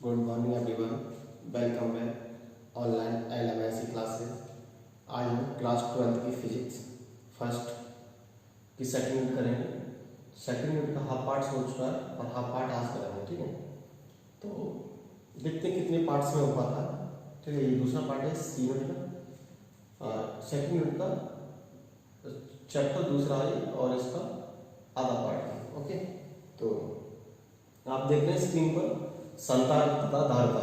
Good morning everyone, welcome back online LMIC classes. आज हम class 12 की फिजिक्स फर्स्ट की सेकंड यूनिट करेंगे। सेकंड यूनिट का हाफ पार्ट हो चुका है और हाफ पार्ट आज करेंगे, ठीक है। तो देखते हैं कितने पार्ट्स में हो पाता है, ठीक है। ये दूसरा पार्ट है सी यूनिट का और सेकंड यूनिट का चैप्टर दूसरा है और इसका आधा पार्ट है, ओके। तो आप देख रहे हैं स्क्रीन पर संधारित्र तथा धारिता,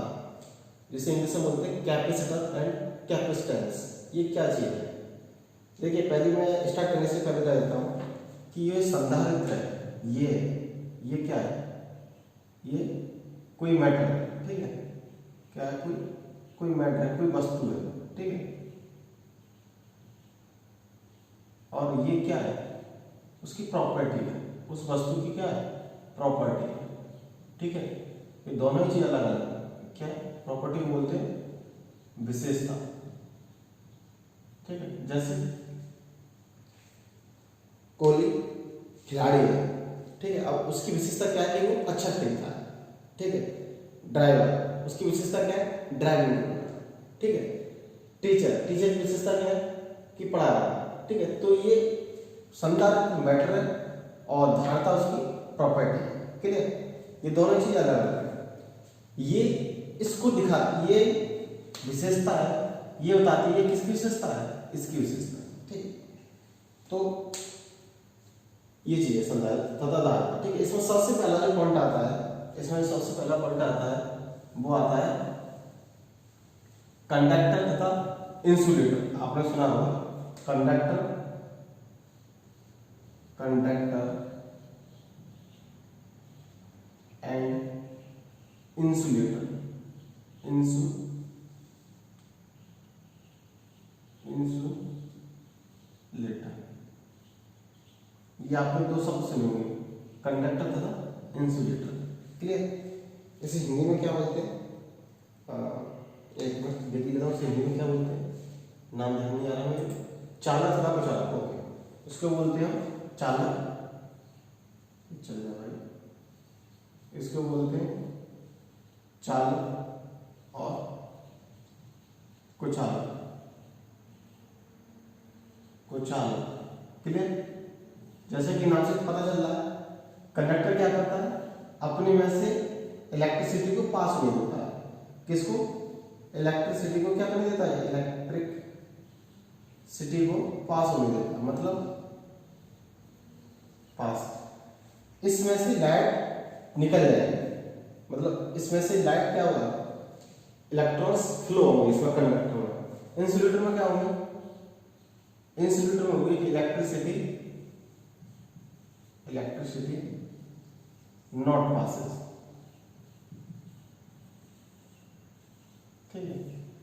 जिसे इंग्लिश में बोलते हैं कैपेसिटर एंड कैपेसिटेंस। ये क्या चीज है? देखिए, पहले मैं स्टार्ट करने से पहले कह देता हूँ कि ये संधारित्र है, ये क्या है? ये कोई मैटर है, ठीक है। क्या है? कोई मैटर है, कोई वस्तु है, ठीक है। और ये क्या है? उसकी प्रॉपर्टी है, उस वस्तु की क्या है? प्रॉपर्टी है, ठीक है। ये दोनों ही चीज अलग अलग है। क्या है? प्रॉपर्टी बोलते हैं विशेषता, ठीक है। जैसे कोहली खिलाड़ी है, ठीक है। अब उसकी विशेषता क्या है कि वो अच्छा खेलता है, ठीक है। ड्राइवर, उसकी विशेषता क्या है? ड्राइविंग करना, ठीक है। टीचर की विशेषता क्या है? कि पढ़ा रहा है, ठीक है। तो ये संधारित्र मैटर है और धारिता उसकी प्रॉपर्टी है, क्लियर। ये दोनों चीज अलग अलग है। ये इसको दिखा, ये विशेषता है, ये बताती है किसकी विशेषता है? इसकी विशेषता, ठीक। तो ये चीज है संधारित्र तथा धारिता, ठीक है। इसमें सबसे पहला जो पॉइंट आता है, इसमें सबसे पहला पॉइंट आता है वो आता है कंडक्टर तथा इंसुलेटर। आपने सुना होगा कंडक्टर एंड इंसुलेटर, ये आपने दो शब्द सुने होंगे, कंडक्टर तथा इंसुलेटर, क्लियर। इसे हिंदी में क्या बोलते हैं? एक मिनट देख लेता हूँ, इसे हिंदी में क्या बोलते हैं, नाम ध्यान नहीं आ रहा मुझे। चालक तथा प्रचालक, ओके। इसको बोलते हैं चालक, चल जा भाई। इसको बोलते हैं चालक और कुचालक, क्लियर। जैसे कि नाम से पता चल रहा है, कंडक्टर क्या करता है? अपने में से इलेक्ट्रिसिटी को पास होने देता है। किसको? इलेक्ट्रिसिटी को क्या करने देता है? इलेक्ट्रिक सिटी को पास होने देता है, मतलब पास। इसमें से लाइट निकल जाएगी, मतलब इसमें से लाइट क्या होगा? इलेक्ट्रॉन्स फ्लो होंगे इसमें, कंडक्टर में। इंसुलेटर में क्या होंगे? इंसुलेटर में होगी इलेक्ट्रिसिटी नॉट पासेस, ठीक है।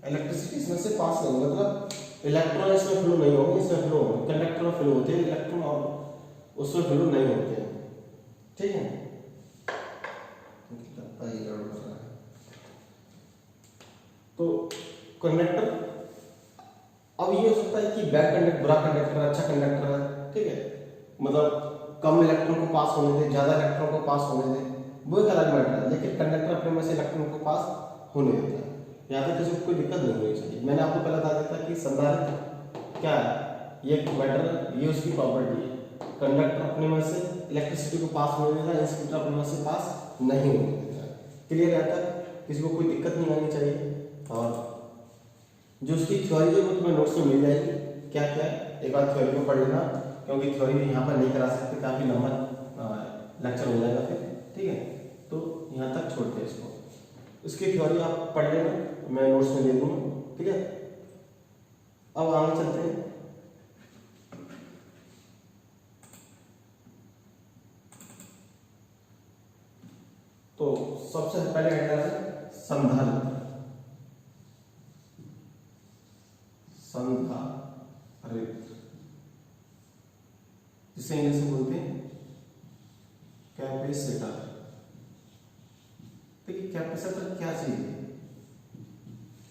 इलेक्ट्रिसिटी इसमें से पास नहीं, मतलब इलेक्ट्रॉन इसमें फ्लो नहीं होंगे, इसमें फ्लो होंगे। कंडक्टर में फ्लो होते हैं इलेक्ट्रॉन और उसमें फ्लो नहीं होते हैं, ठीक है। तो कंडक्टर, अब ये हो सकता है कि बैड कंडक्टर, बुरा कंडक्टर, अच्छा कंडक्टर है, ठीक है। मतलब कम इलेक्ट्रॉन को पास होने दे, ज्यादा इलेक्ट्रॉन को पास होने दे, वो एक अलग मैटर है। लेकिन कंडक्टर अपने में से इलेक्ट्रॉन को पास होने देता है, यहाँ तक किसी को कोई दिक्कत नहीं होनी चाहिए। मैंने आपको पहले बता दिया था कि संधारित्र क्या है? ये मैटर है, ये उसकी प्रॉपर्टी है। कंडक्टर अपने में से इलेक्ट्रिसिटी को पास होने देता है, इंसुलेटर अपने में से पास नहीं होने देता है, क्लियर। यहाँ तक किसी को कोई दिक्कत नहीं आनी चाहिए। और जो उसकी थ्योरी है वो तुम्हें नोट्स में मिल जाएगी, क्या क्या है। एक बार थ्योरी को पढ़ लेना, क्योंकि थ्योरी यहाँ पर नहीं करा सकते, काफी लंबा लेक्चर हो जाएगा फिर, ठीक है। तो यहाँ तक छोड़ते हैं इसको। इसकी थ्योरी आप पढ़ लेना, मैं नोट्स में दे दूंगा, क्लियर। अब आगे चलते हैं। तो सबसे पहले हेडलाइन है संधारित्र, जिसे इंग्लिश में बोलते हैं कैपेसिटर। देखिए, कैपेसिटर क्या चीज है?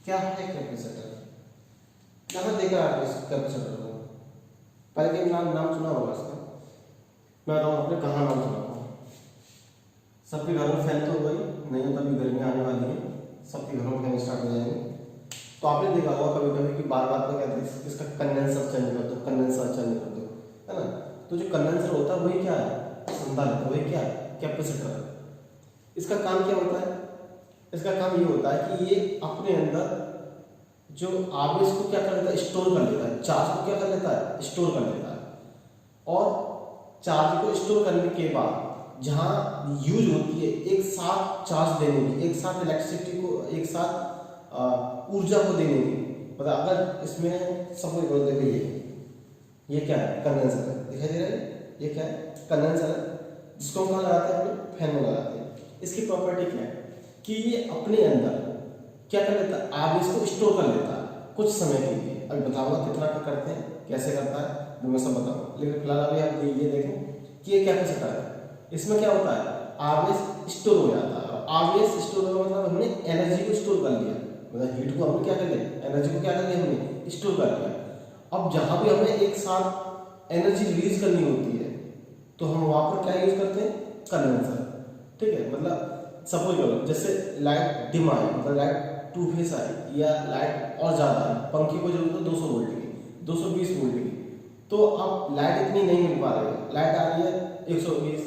क्या है कैपेसिटर? कहाँ देखा आपने इस कैपेसिटर को? पहले के नाम सुना होगा इसका। मैं बताऊँ आपने कहाँ नाम सुना होगा? सबके घर में फैन तो हो गई, नहीं होता, अभी गर्मी आने वाली है, सबके घरों में फैन स्टार्ट हो जाएंगे। तो आपने देखा होगा कभी कभी कि बार बार में कहते हैं इसका कंडेंसर चेंज कर दो, कंडेंसर चेंज कर दो, है ना। तो जो कंडेंसर होता है वही क्या है, संधारित्र, वही क्या है, कैपेसिटर है। इसका काम क्या होता है, इसका काम ये होता है कि ये अपने अंदर जो आवेश को क्या कर लेता है, स्टोर कर लेता है, चार्ज को क्या कर लेता है, स्टोर कर लेता है। और चार्ज को स्टोर करने के बाद जहां यूज होती है एक साथ चार्ज देने की, एक साथ इलेक्ट्रिसिटी को, एक साथ ऊर्जा को देने की, मतलब अगर इसमें सपोज करो, देखो ये क्या है, कंडेंसर है, दिखाई दे रहा है, ये क्या है, कंडेंसर है, जिसको हम कहाँ लगाते हैं, अपने फैन में लगाते हैं। इसकी प्रॉपर्टी क्या है कि ये अपने अंदर क्या कर लेता है, आवेश को स्टोर कर लेता है कुछ समय के लिए। अभी बताऊंगा कितना का करते हैं, कैसे करता है, वो मैं सब बताऊंगा, लेकिन फिलहाल अभी आप ये देखें कि ये कैपेसिटर है। इसमें क्या होता है, आवेश स्टोर हो जाता है। आवेश स्टोर होगा मतलब हमने एनर्जी को स्टोर कर लिया, मतलब हीट को हमने क्या कर लिया, एनर्जी को क्या कर लिया, हमने स्टोर कर लिया। अब जहां भी हमें एक साथ एनर्जी रिलीज करनी होती है तो हम वहां पर क्या यूज करते हैं, कंडेंसर, ठीक है। मतलब सपोज करो जैसे लाइट डिम आई, मतलब लाइट टू फेस आई, या लाइट और ज्यादा आई, पंखे को जरूरत है 200 वोल्ट की, 220 वोल्ट की, तो अब लाइट इतनी नहीं मिल पा रही है, लाइट आ रही है 120,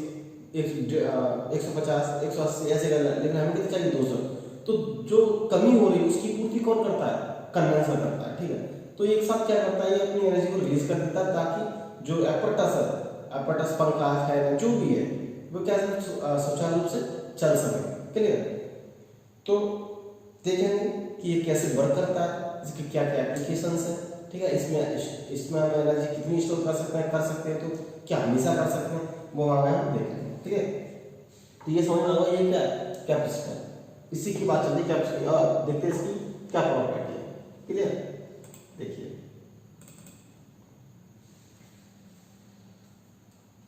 150, 180 ऐसे कर, लेकिन हमें कितना चाहिए, 200। तो जो कमी हो रही है उसकी पूर्ति कौन करता है, कंडेंसर करता है, ठीक है। तो एक साथ क्या करता है, ये अपनी एनर्जी को रिलीज कर देता है ताकि जो एपरेटस है, एपरेटस पंखा है जो भी है वो क्या सुचारू रूप से चल सके, क्लियर। तो देखेंगे कि ये कैसे वर्क करता है, इसके क्या क्या एप्लीकेशंस है, ठीक है। इसमें हम एनर्जी कितनी स्टोर कर सकते हैं, तो क्या हमेशा कर सकते हैं, वो आगे हम देखेंगे, ठीक है। तो ये समझ में होगा ये क्या है, कैपेसिटर, इसी की बात चलती है कैपेसिटर। और देखते हैं इसकी क्या प्रॉपर्टी है, क्लियर। देखिए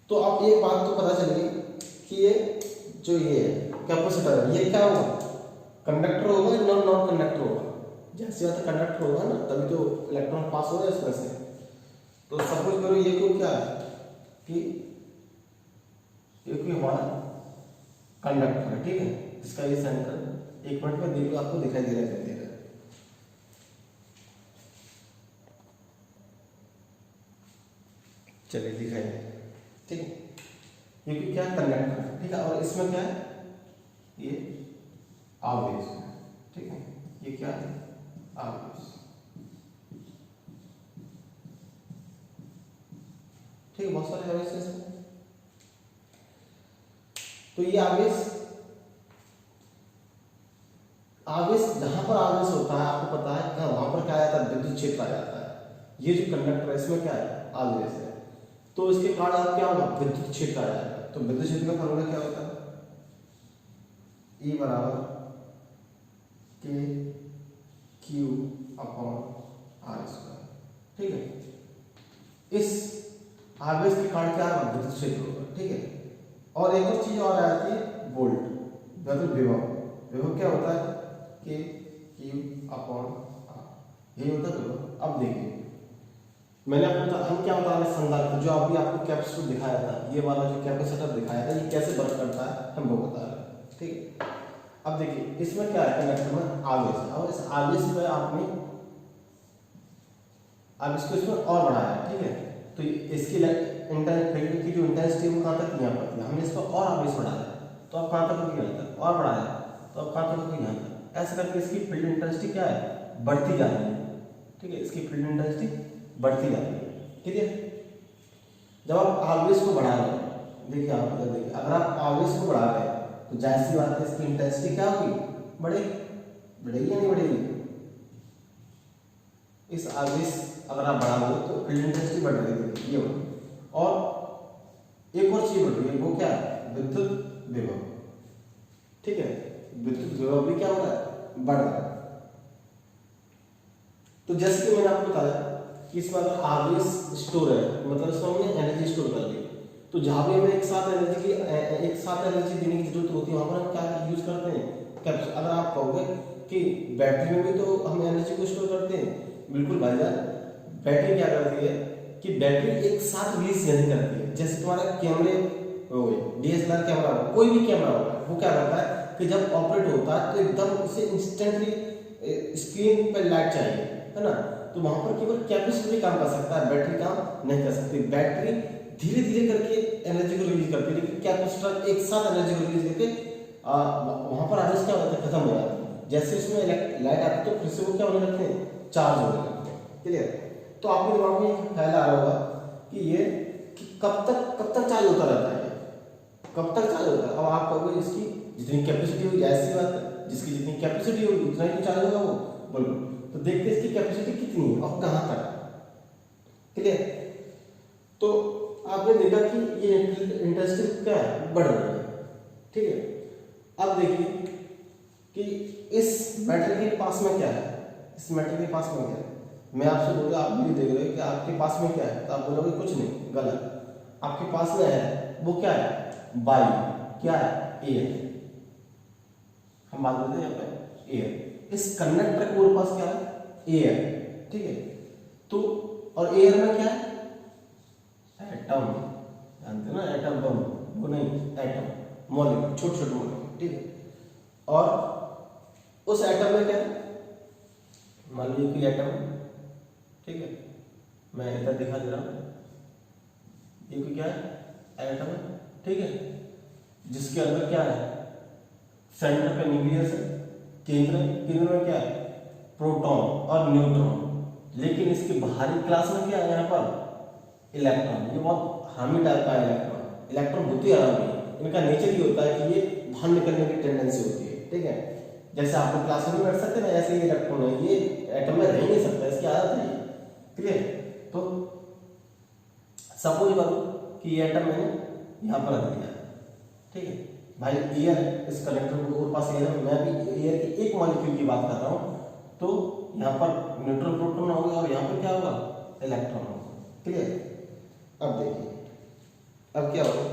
तो अब एक बात तो पता चल गई कि ये जो ये कैपेसिटर है ये क्या होगा, कंडक्टर होगा, नॉन कंडक्टर होगा। जैसे आता कंडक्टर होगा ना तभी तो इलेक्ट्रॉन पास हो रहा है इसमें से। तो सपोज करो ये कोई क्या है कि ये कोई हमारा कंडक्टर है, ठीक है, इसका ये सेंटर, एक मिनट में देखो आपको दिखाई दे रहा है, चलिए दिखाई दे, ठीक है। ये भी क्या कंडक्टर है, ठीक है, और इसमें क्या है, ये आवेश है, ठीक है, ये क्या है, आवेश, ठीक है, बहुत सारे आवेश है इसमें। तो ये आवेश जहां पर आवेश होता है आपको पता है क्या, वहां पर क्या आता है, विद्युत क्षेत्र आ जाता है। ये जो कंडक्टर है इसमें क्या है, आवेश है, तो इसके कारण आप क्या होगा, विद्युत क्षेत्र आ जाएगा। तो विद्युत क्षेत्र का फॉर्मूला क्या होता है, E बराबर के क्यू अपॉन आर स्क्वायर, ठीक है। इस आवेश के कारण क्या होगा, विद्युत क्षेत्र होगा, ठीक है। और एक और चीज और आती है, वोल्ट, मतलब विभव। विभव क्या होता है, के क्यू अपॉन आर, यही होता है विभव। अब देखिए मैंने आपको हम क्या बता रहे हैं, संधारित्र, जो अभी आपको कैपेसिटर दिखाया था, ये वाला जो कैपेसिटर दिखाया था, ये कैसे वर्क करता है हम वो बता रहे हैं, ठीक है। अब देखिए इसमें क्या है, कंडक्टर में आवेश है, और इस आवेश में आपने अब इसको इसमें और बढ़ाया, ठीक है। तो इसकी फील्ड की जो इंटेंसिटी वो कहाँ तक, यहाँ पर, हमने इसको और आवेश बढ़ाया, तो अब कहाँ तक होगी, यहाँ तक, और बढ़ाया तो अब कहाँ तक होगी, यहाँ तक। ऐसे करके इसकी फील्ड इंटेंसिटी क्या है, बढ़ती जा रही है, ठीक है, इसकी फील्ड इंटेंसिटी बढ़ती जा रही है, ठीक है। जब आप आवेश को बढ़ा रहे हैं, देखिए आप देखिए, अगर आप आवेश को बढ़ा रहे हैं तो जाहिर सी बात है इसकी इंटेंसिटी क्या होगी, बढ़ेगी या नहीं बढ़ेगी। इस आवेश अगर आप बढ़ा दो तो फील्ड इंटेंसिटी बढ़ रही है, ये हो। और एक और चीज बढ़ रही है, वो क्या है, विद्युत विभव, ठीक है। विद्युत विभव भी क्या हो रहा है, बढ़ रहा है। तो जैसे कि मैंने आपको बताया कि इसमें अगर आवेश स्टोर है, मतलब इसमें हमने एनर्जी स्टोर कर ली, तो जहां भी हमें एक साथ एनर्जी देने की जरूरत होती है वहां पर हम क्या यूज करते हैं, कैपेसिटर। अगर आप कहोगे कि बैटरी में भी तो हम एनर्जी को स्टोर करते हैं, बिल्कुल भाईजान, बैटरी क्या करती है कि बैटरी एक साथ रिलीज नहीं करती है। जैसे तुम्हारा कैमरे हो गए, DSLR कैमरा हो, कोई भी कैमरा होगा, वो क्या करता है, कि जब ऑपरेट होता है तो एकदम उसे इंस्टेंटली स्क्रीन पर लाइट चाहिए, है ना। तो वहां पर केवल कैपेसिटी काम कर सकता है, बैटरी काम नहीं कर सकती। बैटरी धीरे धीरे करके एनर्जी को रिलीज करती है, लेकिन कैपेसिटर एक साथ एनर्जी को रिलीज करके वहां पर आदेश क्या होता है, खत्म हो जाता है। जैसे उसमें लाइट आती है तो फिर से वो क्या होने लगते हैं, चार्ज होने लगते हैं। क्लियर। तो आपके दिमाग में एक ख्याल आ रहा होगा कि ये कि कब तक चार्ज होता रहता है, कब तक चार्ज होता है। अब आप कहोगे इसकी जितनी कैपेसिटी होगी, ऐसी बात है, जिसकी जितनी कैपेसिटी होगी उतना ही चार्ज होगा वो। बोलो तो देखते हैं इसकी कैपेसिटी कितनी है और कहाँ तक। क्लियर। तो आपने देखा कि ये इंटरेस्टिंग क्या है, बढ़ रही है। ठीक है। अब देखिए कि इस बैटरी के पास में क्या है, इस बैटरी के पास में क्या है। मैं आपसे बोलूँगा, आप भी देख रहे हो कि आपके पास में क्या है, तो आप बोलोगे कुछ नहीं, गलत। आपके पास में है वो क्या है, वायु। क्या है, एयर। हम बात करते हैं यहाँ पे एयर। इस कंडक्टर के पास क्या है, एयर। ठीक है। तो और एयर में क्या है, एटम। जानते हो ना, एटम बम, वो नहीं, एटम मॉलिक्यूल, छोटे छोटे मॉलिक्यूल। ठीक है। और उस एटम में क्या है, मान लीजिए कि एटम, ठीक है, मैं इधर दिखा दे रहा हूं, ये कोई क्या है, एटम है। ठीक है। जिसके अंदर क्या है, सेंटर पे न्यूक्लियस है, केंद्र में क्या है, प्रोटॉन और न्यूट्रॉन। लेकिन इसके बाहरी क्लास में क्या है, यहाँ पर इलेक्ट्रॉन। ये बहुत हार्मी टाइप का है इलेक्ट्रॉन। इलेक्ट्रॉन बहुत ही आरामी है, इनका नेचर ये होता है कि ये बाहर निकलने की टेंडेंसी होती है। ठीक है। जैसे आप लोग क्लास में बैठ सकते हैं ना, ऐसे ही इलेक्ट्रॉन है, ये एटम में रह नहीं सकता, इसकी आदत है। क्लियर। तो सपोज करो कि ये एटम मैंने यहाँ पर रख दिया। ठीक है भाई, एयर है, इस कलेक्टर के पास एयर है, मैं भी एयर के एक मॉलिक्यूल की बात कर रहा हूँ। तो यहाँ पर न्यूट्रल प्रोटॉन होगा और यहाँ पर क्या होगा, इलेक्ट्रॉन होगा। क्लियर। अब देखिए, अब क्या होगा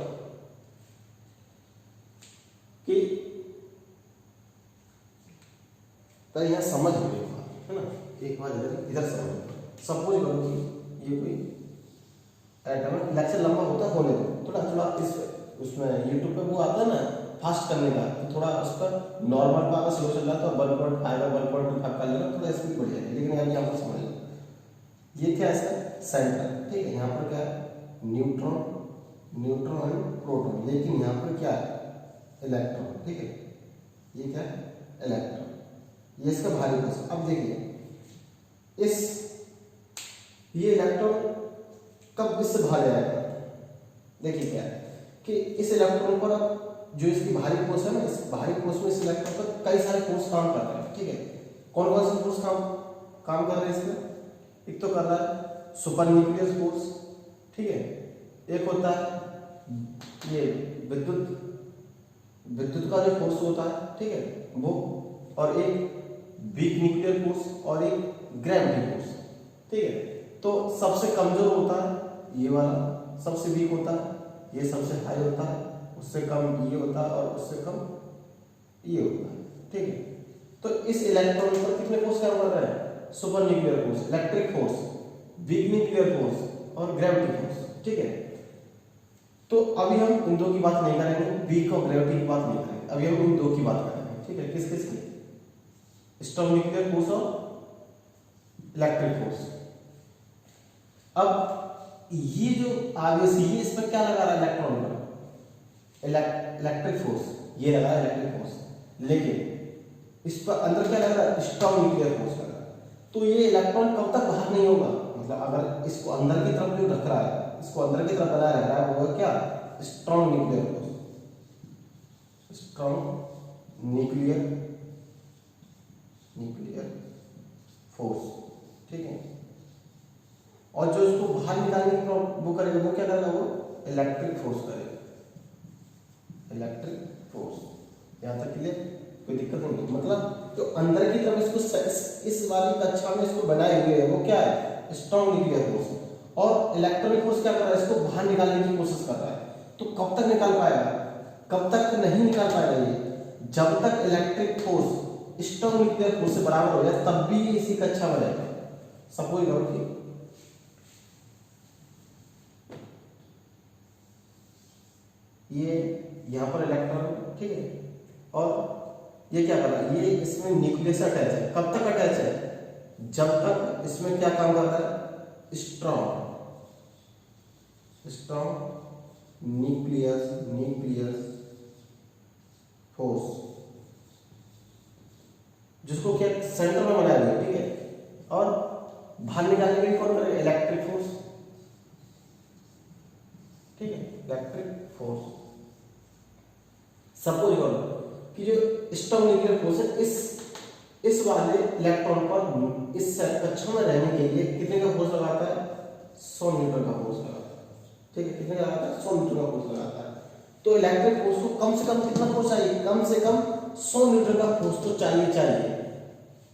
कि तो यहाँ समझ लो एक बार, है ना, एक बार इधर समझ। सपोज करो कि ये कोई एटम है, लेक्चर लंबा होता है, होने दो थोड़ा इस उसमें यूट्यूब पे वो आता है ना फास्ट करने का, तो थोड़ा उस पर नॉर्मल का अगर स्लो चल रहा है तो 1.5 या 1.25 कर लेना, थोड़ा स्पीड बढ़ जाएगी। लेकिन यार यहाँ पर समझ लो, ये क्या है इसका सेंटर। ठीक है। यहाँ पर क्या है, न्यूट्रॉन एंड प्रोटॉन, लेकिन यहाँ पर क्या है, इलेक्ट्रॉन। ठीक है। ये क्या है, इलेक्ट्रॉन, ये इसका भारी फोर्स। अब देखिए ये इलेक्ट्रॉन कब इससे बाहर जाएगा, देखिए क्या है कि इस इलेक्ट्रॉन पर अब जो इसकी भारी फोर्स है ना, इस भारी फोर्स में इस इलेक्ट्रॉन पर कई सारे फोर्स काम कर रहे हैं। ठीक है। कौन कौन से फोर्स काम कर रहे हैं इसमें, एक तो कर रहा है सुपर न्यूक्लियर फोर्स। ठीक है। एक होता है ये विद्युत का जो फोर्स होता है, ठीक है, वो, और एक वीक न्यूक्लियर फोर्स और एक ग्रेविटी फोर्स। ठीक है। तो सबसे कमजोर होता है ये वाला, सबसे वीक होता है ये, सबसे हाई होता है, उससे कम ये होता है और उससे कम ये होता है। ठीक है। तो इस इलेक्ट्रॉन पर कितने फोर्स काम कर रहे हैं, super nuclear force, electric force, weak nuclear force और ग्रेविटी फोर्स। ठीक है। तो अभी हम इन दो की बात नहीं करेंगे, वीक और ग्रेविटी की बात नहीं करेंगे, अभी हम इन दो की बात करेंगे। ठीक है। किस किस की, स्ट्रॉन्ग न्यूक्लियर फोर्स और इलेक्ट्रिक फोर्स। अब ये जो आगे से ये इस पर क्या लगा रहा है, इलेक्ट्रॉन पर इलेक्ट्रिक फोर्स, ये लगा है इलेक्ट्रिक फोर्स, लेकिन इस पर अंदर क्या लग रहा है, स्ट्रॉन्ग न्यूक्लियर फोर्स लग रहा है। तो ये इलेक्ट्रॉन कब तक बाहर नहीं होगा, मतलब अगर इसको अंदर की तरफ जो रख रहा है, इसको अंदर की तरफ बनाए रख रहा है, वो है क्या, strong nuclear force, strong nuclear force. ठीक है। और जो इसको बाहर निकालने की वो करेगा, वो क्या करेगा, वो इलेक्ट्रिक फोर्स करेगा, इलेक्ट्रिक फोर्स। यहां तक क्लियर, कोई दिक्कत नहीं। मतलब जो अंदर की तरफ इसको इस वाली कक्षा में इसको बनाए हुए है, वो क्या है, स्ट्रॉन्ग न्यूक्लियर फोर्स। और इलेक्ट्रॉनिक फोर्स क्या कर रहा है, इसको बाहर निकालने की कोशिश कर रहा है। तो कब तक निकाल पाएगा, कब तक नहीं निकाल पाएगा ये, जब तक electric force strong nuclear force से बराबर हो जाए, तब भी इसी कक्षा में रहेगा। सपोज करो कि ये यहां पर इलेक्ट्रॉन, ठीक है, और ये क्या कर रहा है, ये इसमें न्यूक्लियस से अटैच है। कब तक अटैच है, जब तक इसमें क्या काम कर रहा है, स्ट्रॉन्ग न्यूक्लियस फोर्स, जिसको क्या सेंटर में बनाया गया, ठीक है। और बाहर निकालने के लिए कौन करेगा, इलेक्ट्रिक फोर्स, ठीक है, इलेक्ट्रिक फोर्स। सपोज करो कि जो स्ट्रॉन्ग न्यूक्लियर फोर्स है, इस वाले इलेक्ट्रॉन पर इस कक्षा में रहने के लिए कितने का फोर्स लगाता है, 100 न्यूटन का फोर्स लगाता है, ठीक है। कितने का लगाता है, 100 न्यूटन का फोर्स लगाता है। तो इलेक्ट्रिक फोर्स को कम से कम कितना फोर्स चाहिए, कम से कम 100 न्यूटन का फोर्स तो चाहिए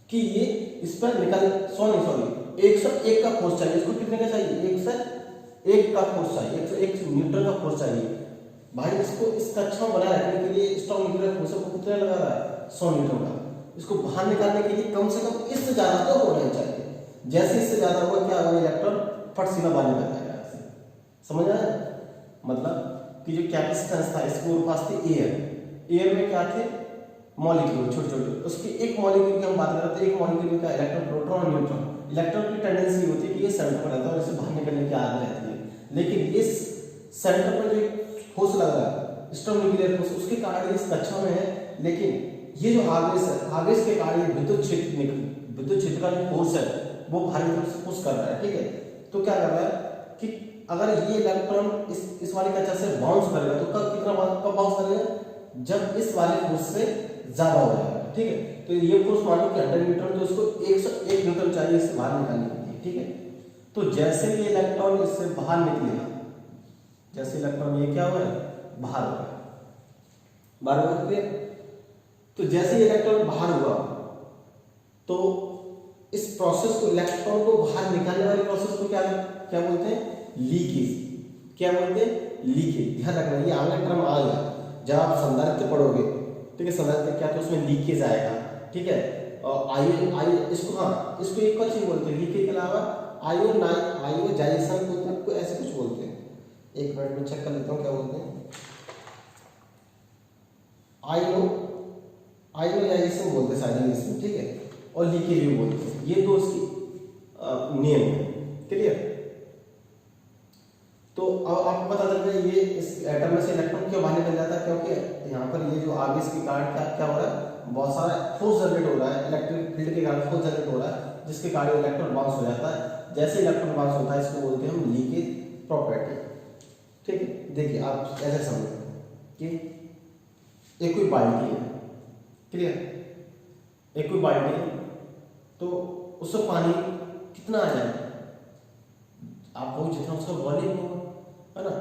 कि ये इस पर निकल 101 का फोर्स चाहिए। इसको कितने का चाहिए, 101 का फोर्स चाहिए, 101 न्यूटन का फोर्स चाहिए। भाई इसको इस कक्षा में बनाए रखने के लिए स्ट्रॉन्ग न्यूक्लियर फोर्स को कितना लगा रहा है, 100 न्यूटन का। इसको बाहर निकालने के लिए कम से कम इससे ज्यादा तो होना ही चाहिए। जैसे इससे ज्यादा होगा क्या होगा, इलेक्ट्रॉन फट सीधा बाहर निकल जाएगा। समझ आया, मतलब कि जो कैपेसिटेंस था इसके पास थी एयर में क्या थे, मॉलिक्यूल छोटे छोटे, उसके एक मॉलिक्यूल की हम बात करते हैं, एक मॉलिक्यूल में क्या इलेक्ट्रॉन, प्रोटॉन और न्यूट्रॉन। इलेक्ट्रॉन की टेंडेंसी होती है कि ये सेंटर पर रहता है और इसे बाहर निकलने की आदत रहती है, लेकिन इस सेंटर पर जो फोर्स लग रहा है स्ट्रॉन्ग न्यूक्लियर फोर्स, उसके कारण इस कक्षा में है। लेकिन ये जो आवेश है, आवेश के कारण विद्युत क्षेत्र का जो फोर्स है वो बाहरी तरफ से पुश कर रहा है, ठीक है। तो क्या कर रहा है कि अगर ये इलेक्ट्रॉन इस वाली कक्षा से बाउंस करेगा तो कब बाउंस करेगा, जब इस वाले फोर्स से ज्यादा हो जाएगा, ठीक है। तो ये फोर्स मान लो कि 100 न्यूटन, तो इसको 101 न्यूटन चाहिए इससे बाहर निकालने के लिए, ठीक है। तो जैसे ये इलेक्ट्रॉन इससे बाहर निकलेगा, जैसे इलेक्ट्रॉन ये क्या हुआ है, बाहर हो गया, तो जैसे इलेक्ट्रॉन बाहर हुआ तो इस प्रोसेस को, इलेक्ट्रॉन को बाहर निकालने वाली प्रोसेस को क्या बोलते हैं, लीकेज। क्या बोलते हैं, लीकेज। ध्यान रखना ये आगे टर्म आ गया जब आप संधारित्र पढ़ोगे, ठीक है। संधारित्र क्या, तो उसमें लीकेज आएगा, ठीक है। और इसको एक और चीज बोलते हैं लीकेज के अलावा, आयोनाइजेशन को ऐसे कुछ बोलते हैं। एक मिनट में चेक कर लेता हूँ क्या बोलते हैं, आयोनाइजेशन बोलते हैं शायद इंग्लिश में, ठीक है। और लीकेज भी बोलते हैं, ये दो उसकी नेम है, क्लियर। तो अब आपको पता चल गया ये इस एटम में से इलेक्ट्रॉन क्यों बाहर निकल जाता है, क्योंकि यहाँ पर ये जो आवेश के कारण क्या हो रहा है, बहुत सारा फोर्स जनरेट हो रहा है, इलेक्ट्रिक फील्ड के कारण फोर्स जनरेट हो रहा है, जिसके कारण इलेक्ट्रॉन बाउंस हो जाता है। जैसे इलेक्ट्रॉन बाउंस होता है इसको बोलते हैं हम लीकेज प्रॉपर्टी, ठीक है। देखिए आप ऐसे समझो कि एक कोई बाल्टी है, क्लियर, एक कोई बाल्टी है, तो उससे पानी कितना आ जाए, आप वो जितना उसका वॉल्यूम होगा, है ना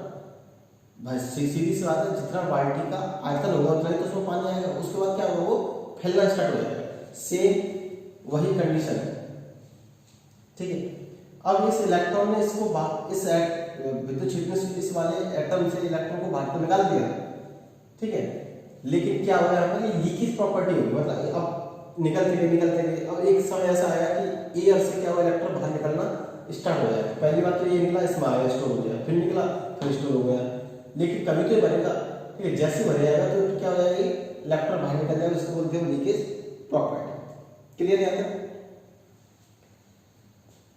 भाई, सीधी सी बात है, जितना बाल्टी का आयतन होगा उतना ही तो उसमें पानी आएगा। उसके बाद क्या होगा, वो फैलना स्टार्ट हो जाएगा। सेम वही कंडीशन है, ठीक है। अब इस इलेक्ट्रॉन ने इसको इस विद्युत क्षेत्र से इस वाले एटम से इलेक्ट्रॉन को बाहर तो निकाल दिया, ठीक है। लेकिन क्या होगा, यहाँ पर लीकेज प्रॉपर्टी होगी, मतलब अब निकलते गए। अब एक समय ऐसा आएगा कि एयर से क्या हुआ, इलेक्ट्रॉन बाहर निकलना स्टार्ट हो जाएगा। पहली बार तो ये निकला, इसमें आया, स्टोर हो गया, फिर निकला, फिर स्टोर हो गया, लेकिन कभी तो ये भरेगा, ठीक है। जैसे भर जाएगा तो क्या हो जाएगी, इलेक्ट्रॉन बाहर निकल जाएगा, इसको बोलते हैं लीकेज प्रॉपर्टी। क्लियर है,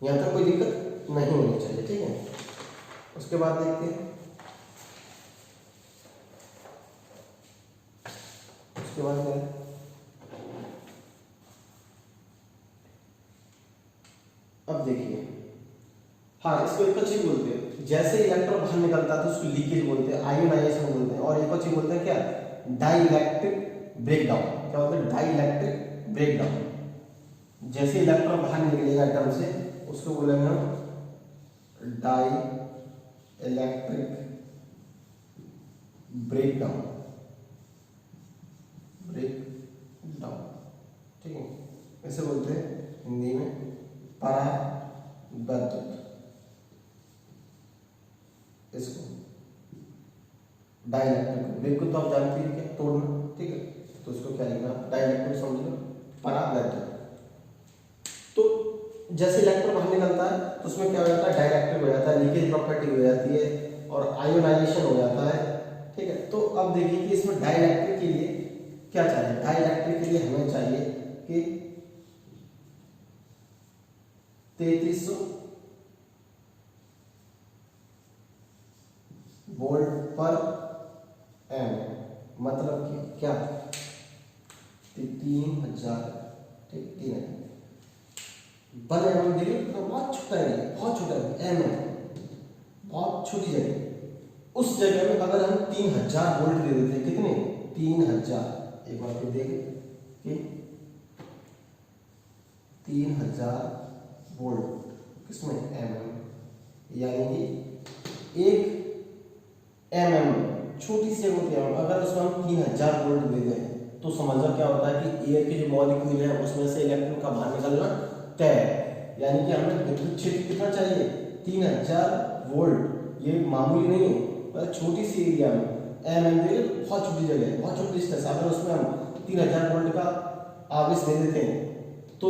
यहाँ तक कोई दिक्कत नहीं होनी चाहिए, ठीक है। उसके बाद देखते हैं, उसके बाद क्या है, अब देखिए, हाँ इसको एक चीज बोलते हैं, जैसे इलेक्ट्रॉन बाहर निकलता है तो उसको लीकेज बोलते हैं, आयोनाइजेशन बोलते हैं। और एक और चीज बोलते हैं क्या, डाइइलेक्ट्रिक ब्रेकडाउन। क्या बोलते हैं, डाइइलेक्ट्रिक ब्रेकडाउन। जैसे इलेक्ट्रॉन बाहर निकलेगा एटम से उसको बोलेंगे हम डाइइलेक्ट्रिक ब्रेकडाउन, ठीक है। इसे बोलते हैं हिंदी में परावैद्युत, इसको डाइइलेक्ट्रिक। ब्रेक को तो आप जानते हैं क्या, तोड़ना, ठीक है। तो इसको क्या लिखना, डाइइलेक्ट्रिक समझ लो, परावैद्युत। तो जैसे इलेक्ट्रॉन बाहर निकलता है तो उसमें क्या हो जाता है, डाइइलेक्ट्रिक हो जाता है, लीकेज प्रॉपर्टी हो जाती है और आयोनाइजेशन हो जाता है, ठीक है। तो अब देखिए कि इसमें डाइइलेक्ट्रिक के लिए क्या क्या चाहिए, डाई इलेक्ट्रिक के लिए हमें चाहिए कि 3300 वोल्ट पर एम, मतलब कि क्या 3000, ठीक 3 1 mm देखिए तो बहुत छोटा है, बहुत छोटा है, एम है बहुत छोटी जगह। उस जगह में अगर हम 3000 वोल्ट दे देते हैं, कितने 3000, एक बार फिर देखें कि 3000 वोल्ट किसमें mm, यानी कि 1 mm छोटी सी जगह होती है, अगर उसमें हम 3000 वोल्ट दे दें तो समझो क्या होता है कि एयर के जो मॉलिक्यूल है उसमें से इलेक्ट्रॉन का बाहर निकलना तय है। यानी कि हमें विद्युत क्षेत्र कितना चाहिए 3000 वोल्ट, ये मामूली नहीं है, मतलब छोटी सी एरिया में एम बहुत छोटी जगह है, बहुत छोटी डिस्टेंस, अगर उसमें हम 3000 वोल्ट का आवेश दे देते हैं तो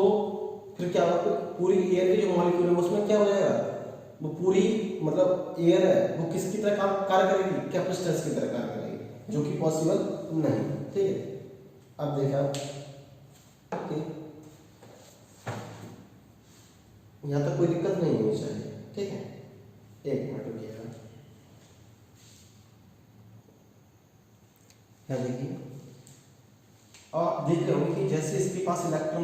फिर क्या होगा, पूरी एयर के जो मॉलिक्यूल है उसमें क्या हो जाएगा, वो पूरी मतलब एयर है वो किसकी तरह काम कार्य करेगी, कैपेसिटेंस की तरह कार्य करेगी, जो कि पॉसिबल नहीं। ठीक है, अब देखा यहाँ तक कोई दिक्कत नहीं होनी चाहिए। ठीक है, एक मिनट रुकिएगा, यहाँ देखिए और देख रहे होंगे कि जैसे इसके पास इलेक्ट्रॉन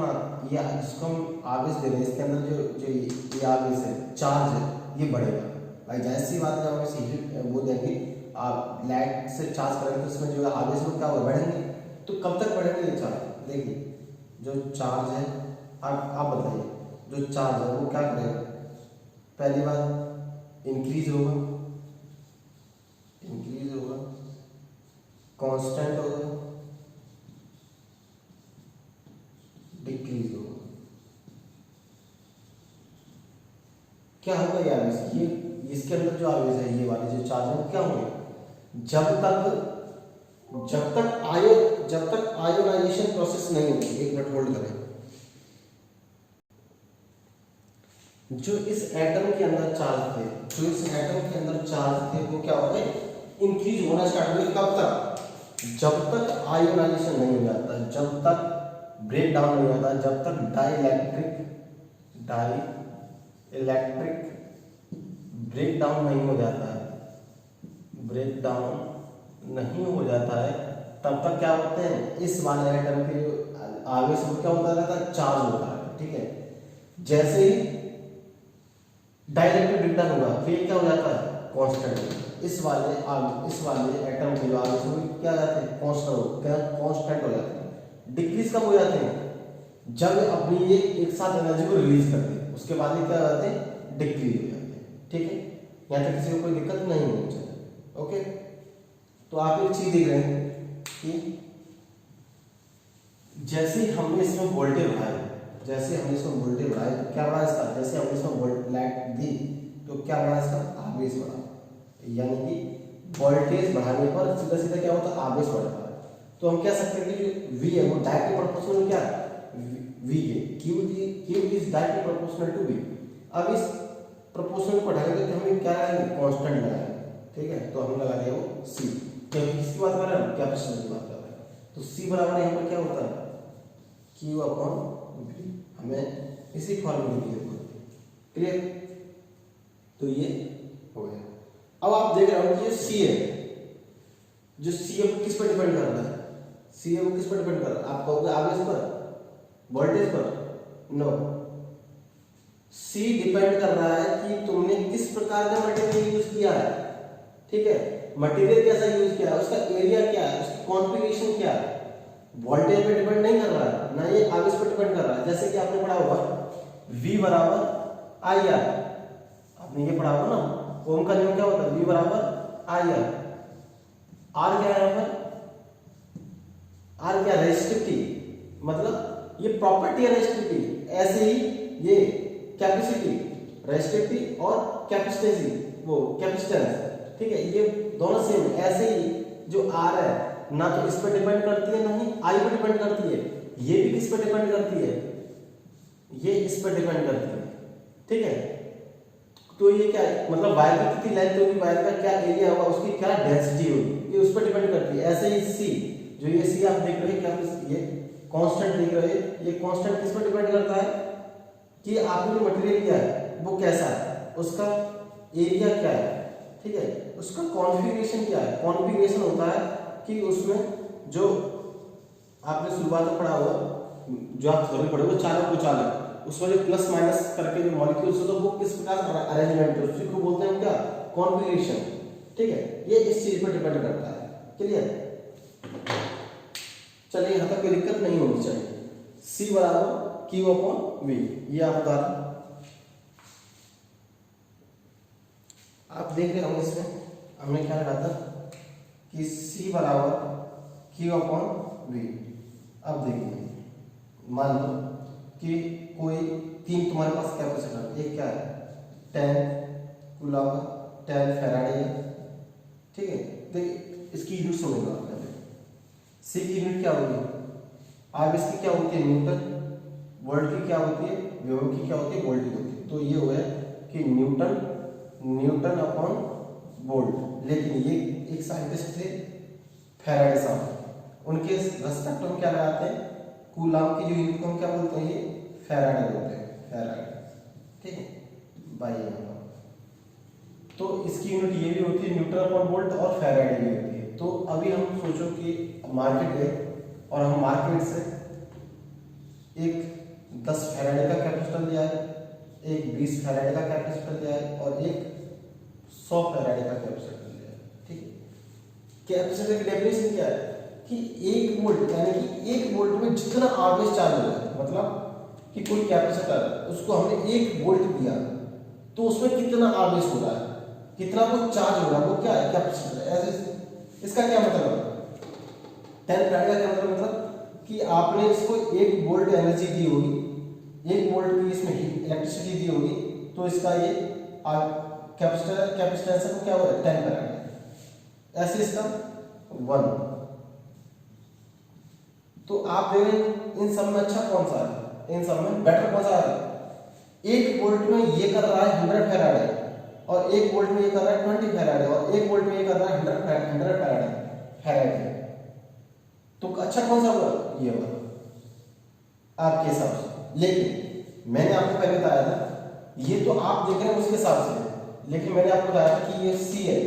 या जिसको हम आवेश दे रहे हैं, इसके अंदर जो जो ये आवेश है, चार्ज है, ये बढ़ेगा। भाई जाहिर सी बात है, हम इसे हीट वो देंगे, आप लाइट से चार्ज करेंगे तो इसमें जो आवेश वो क्या होगा, बढ़ेंगे। तो कब तक बढ़ेंगे ये चार्ज, देखिए जो चार्ज है, आप बताइए जो चार्ज है वो क्या करेगा, पहली बात इंक्रीज होगा, कांस्टेंट होगा, डिक्रीज होगा। क्या होगा ये आवेश, ये इसके अंदर जो आवेश है, ये वाले जो चार्ज है क्या होंगे, जब तक आयोनाइजेशन प्रोसेस नहीं होगी, एक मिनट होल्ड करें, जो इस एटम के अंदर चार्ज थे, वो क्या हो गए, इंक्रीज होना स्टार्ट हुए। कब तक, जब तक आयोनाइजेशन नहीं हो जाता, जब तक ब्रेक डाउन नहीं होता, जब तक डाई इलेक्ट्रिक ब्रेक डाउन नहीं हो जाता है, तब तक क्या होते हैं, इस वाले एटम के आवेश में क्या होता रहता है, चार्ज होता है। ठीक है, जैसे ही डाइलेक्ट्रिक ब्रेक डाउन होगा फिर क्या हो जाता है, कांस्टेंट। इस वाले एटम के जो आवेश में क्या जाते हैं, कांस्टेंट हो जाते हैं। डिक्रीज कब हो जाते हैं, जब अपनी ये एक साथ एनर्जी को रिलीज करते हैं, उसके बाद ये क्या हो जाते हैं, डिक्रीज हो जाते हैं। ठीक है, यहाँ तक किसी को कोई दिक्कत नहीं होनी चाहिए। ओके, तो आप एक चीज देख रहे हैं कि जैसे हमने इसमें वोल्टेज बढ़ाया, तो क्या बढ़ा इसका, जैसे हमने इसमें लाइट दी तो क्या बढ़ा इसका, आवेश बढ़ा। यानी कि वोल्टेज बढ़ाने पर सीधा सीधा क्या होता है, आवेश बढ़ता है। तो हम कह सकते हैं कि जो V है वो डायरेक्टली प्रोपोर्शनल क्या है, V के, Q is directly proportional to V। अब इस प्रोपोर्शनल को बढ़ाएंगे तो हमें क्या लगाएंगे, कांस्टेंट लगाएंगे। ठीक है, तो हमने लगा दिया वो C, क्योंकि किसकी बात कर रहे हैं, कैपेसिटेंस की बात कर रहे हैं। तो C बराबर यहाँ पर क्या होता है, Q/V, हमें इसी फॉर्मूले की जरूरत है। क्लियर, तो ये हो गया। अब आप देख रहे हो कि ये C है, जो C है वो किस पर डिपेंड कर रहा है, आप कहोगे आवेश पर, वोल्टेज पर, नो, C डिपेंड कर रहा है कि तुमने किस प्रकार का मटेरियल यूज किया है। ठीक है, मटेरियल कैसा यूज किया है, उसका एरिया क्या है, उसकी कॉन्फ़िगरेशन क्या है, वोल्टेज पे डिपेंड नहीं कर रहा है, ना ये आवेश पर डिपेंड कर रहा है। जैसे कि आपने पढ़ा होगा V बराबर IR, आपने ये पढ़ा होगा ना, ओम का नियम क्या होता है, V बराबर IR। R क्या है यहाँ पर, R क्या, रेजिस्टिविटी, मतलब ये प्रॉपर्टी है रेजिस्टिविटी। ऐसे ही ये कैपेसिटी, रेजिस्टिविटी और कैपेसिटेंस, ठीक है, ये दोनों सेम। ऐसे ही जो R है ना तो इस पर डिपेंड करती है, ना ही I पर डिपेंड करती है, ये भी किस पर डिपेंड करती है, ये इस पर डिपेंड करती है। ठीक है, तो ये क्या है, मतलब वायर की कितनी लेंथ होगी, वायर का क्या एरिया होगा, उसकी क्या डेंसिटी होगी, ये उस पर डिपेंड करती है। ऐसे ही जो ये सी आप देख रहे हैं, क्या ये कांस्टेंट देख रहे हैं, ये कांस्टेंट किस पर डिपेंड करता है कि आपने जो मटेरियल लिया है वो कैसा है, उसका एरिया क्या है, ठीक है, उसका कॉन्फ़िगरेशन क्या है। कॉन्फ़िगरेशन होता है कि उसमें जो आपने शुरुआत में पढ़ा होगा, जो आप थ्योरी पढ़े वो चालक कुचालक, उसमें जो प्लस माइनस करके जो मॉलिक्यूल्स होते हैं वो किस प्रकार का अरेंजमेंट है, उसी को बोलते हैं क्या, कॉन्फ़िगरेशन, ठीक है। ये इस चीज पर डिपेंड करता है। क्लियर? चलिए यहां तक कोई दिक्कत नहीं होनी चाहिए। C बराबर Q अपॉन V, ये आप उदाहरण आप देख रहे होंगे। इसमें हमने क्या रखा था कि C बराबर Q अपॉन V। अब देखिए, मान लो कि कोई तीन तुम्हारे पास कैपेसिटर, एक क्या है 10 कूलम, 10 फैराडे है, ठीक है। तो इसकी यूनिट समझना पहले, सी की यूनिट क्या होगी, अब इसकी क्या होती है न्यूटन, वोल्ट की क्या होती है, वेव की क्या होती है, वोल्ट की होती है। तो ये हो गया कि न्यूटन अपॉन वोल्ट। लेकिन ये एक साइंटिस्ट थे फैराडे साहब, उनके रेस्पेक्ट हम क्या लगाते हैं, कूलम की जो यूनिट को हम क्या बोलते हैं, ये फैराडे बोलते हैं, फैराडे, ठीक है बाई। तो इसकी यूनिट ये भी होती है न्यूटन अपॉन वोल्ट और फैराडे भी होती है। तो अभी हम सोचो कि मार्केट है और हम मार्केट से एक 10 फैराडे का कैपेसिटर लिया है, एक 20 फैराडे का कैपेसिटर लिया है और एक 100 फैराडे का कैपेसिटर लिया है, ठीक है। कैपेसिटर की डेफिनेशन क्या है कि 1 वोल्ट, यानी कि 1 वोल्ट में जितना आवेश चार्ज हो है, मतलब कि कोई कैपेसिटर है उसको हमने 1 वोल्ट दिया तो उसमें कितना आवेश हो रहा है, कितना वो चार्ज हो रहा है, वो क्या है, कैपेसिटर। ऐसे इसका क्या मतलब है, 10 फैराडे का क्या मतलब कि आपने इसको 1 वोल्ट एनर्जी दी होगी, 1 वोल्ट की इसमें इलेक्ट्रिसिटी दी होगी, तो इसका ये कैपेसिटेंस को क्या हो रहा है 10 फैराडे। ऐसे इसका 1। तो आप देख रहे हैं इन सब में अच्छा कौन सा है, इन सब में बेटर कौन सा है। 1 वोल्ट में ये कर रहा है 100 फैराडे और 1 वोल्ट में ये कर रहा है 20 फैराडे और 1 वोल्ट में ये कर रहा है 100 फैराडे। तो अच्छा कौन सा होगा, ये होगा आपके हिसाब से। लेकिन मैंने आपको पहले बताया था, ये तो आप देख रहे हैं उसके हिसाब से, लेकिन मैंने आपको बताया था कि ये C है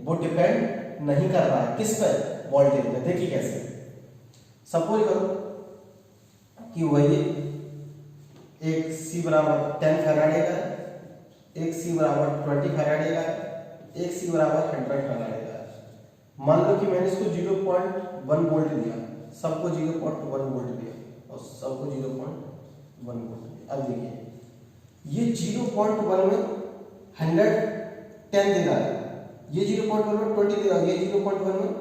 वो डिपेंड नहीं कर रहा है किस पर, वोल्टेज पे। देखिए कैसे, सपोज करो कि वही एक C बराबर 10 फैराडे का है, एक C बराबर 20 फैराडे का है, एक C बराबर 100 फैराडे का है। मान लो कि मैंने इसको 0.1 वोल्ट दिया, सबको 0.1 वोल्ट दिया और सबको 0.1 वोल्ट दिया। अब देखिए ये 0.1 में 110 दे रहा है, ये 0.1 में 20 दे रहा है, ये 0.1 में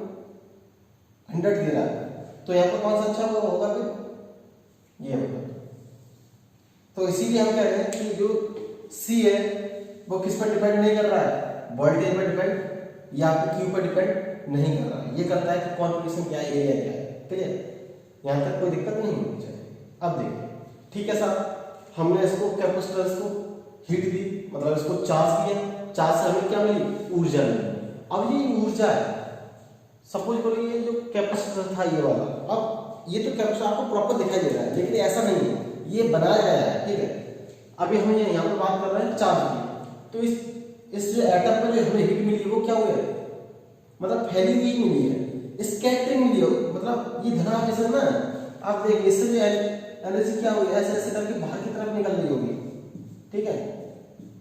100 दे रहा है। तो यहाँ पर कौन सा अच्छा होगा फिर, ये होगा। तो इसीलिए हम कह रहे हैं कि जो C है वो किस पर डिपेंड नहीं कर रहा है, वोल्टेज पर डिपेंड या फिर Q पर डिपेंड नहीं कर रहा है, ये करता है कि कॉन्फ़िगरेशन क्या है, एरिया क्या है। क्लियर? यहाँ तक कोई दिक्कत नहीं होनी चाहिए। अब देखिए, ठीक है साहब, हमने इसको कैपेसिटर्स को हीट दी, मतलब इसको चार्ज किया, चार्ज से हमें क्या मिली, ऊर्जा मिली। अब ये ऊर्जा है, सपोज करो ये जो कैपेसिटर था ये वाला, अब ये तो कैपेसिटर आपको प्रॉपर दिखाई दे रहा है, लेकिन ऐसा नहीं है, ये बनाया गया है, ठीक है। अभी हम यहाँ पर बात कर रहे हैं चार्ज की। तो इस जो एटम पर जो हमें हीट मिली वो क्या हुआ है, मतलब फैली हुई मिली है, स्कैटरिंग मिली है, मतलब ये धनावेशन ना। आप देखिए इससे जो एनर्जी क्या हुई, ऐसे ऐसे करके बाहर की तरफ निकल रही होगी, ठीक है।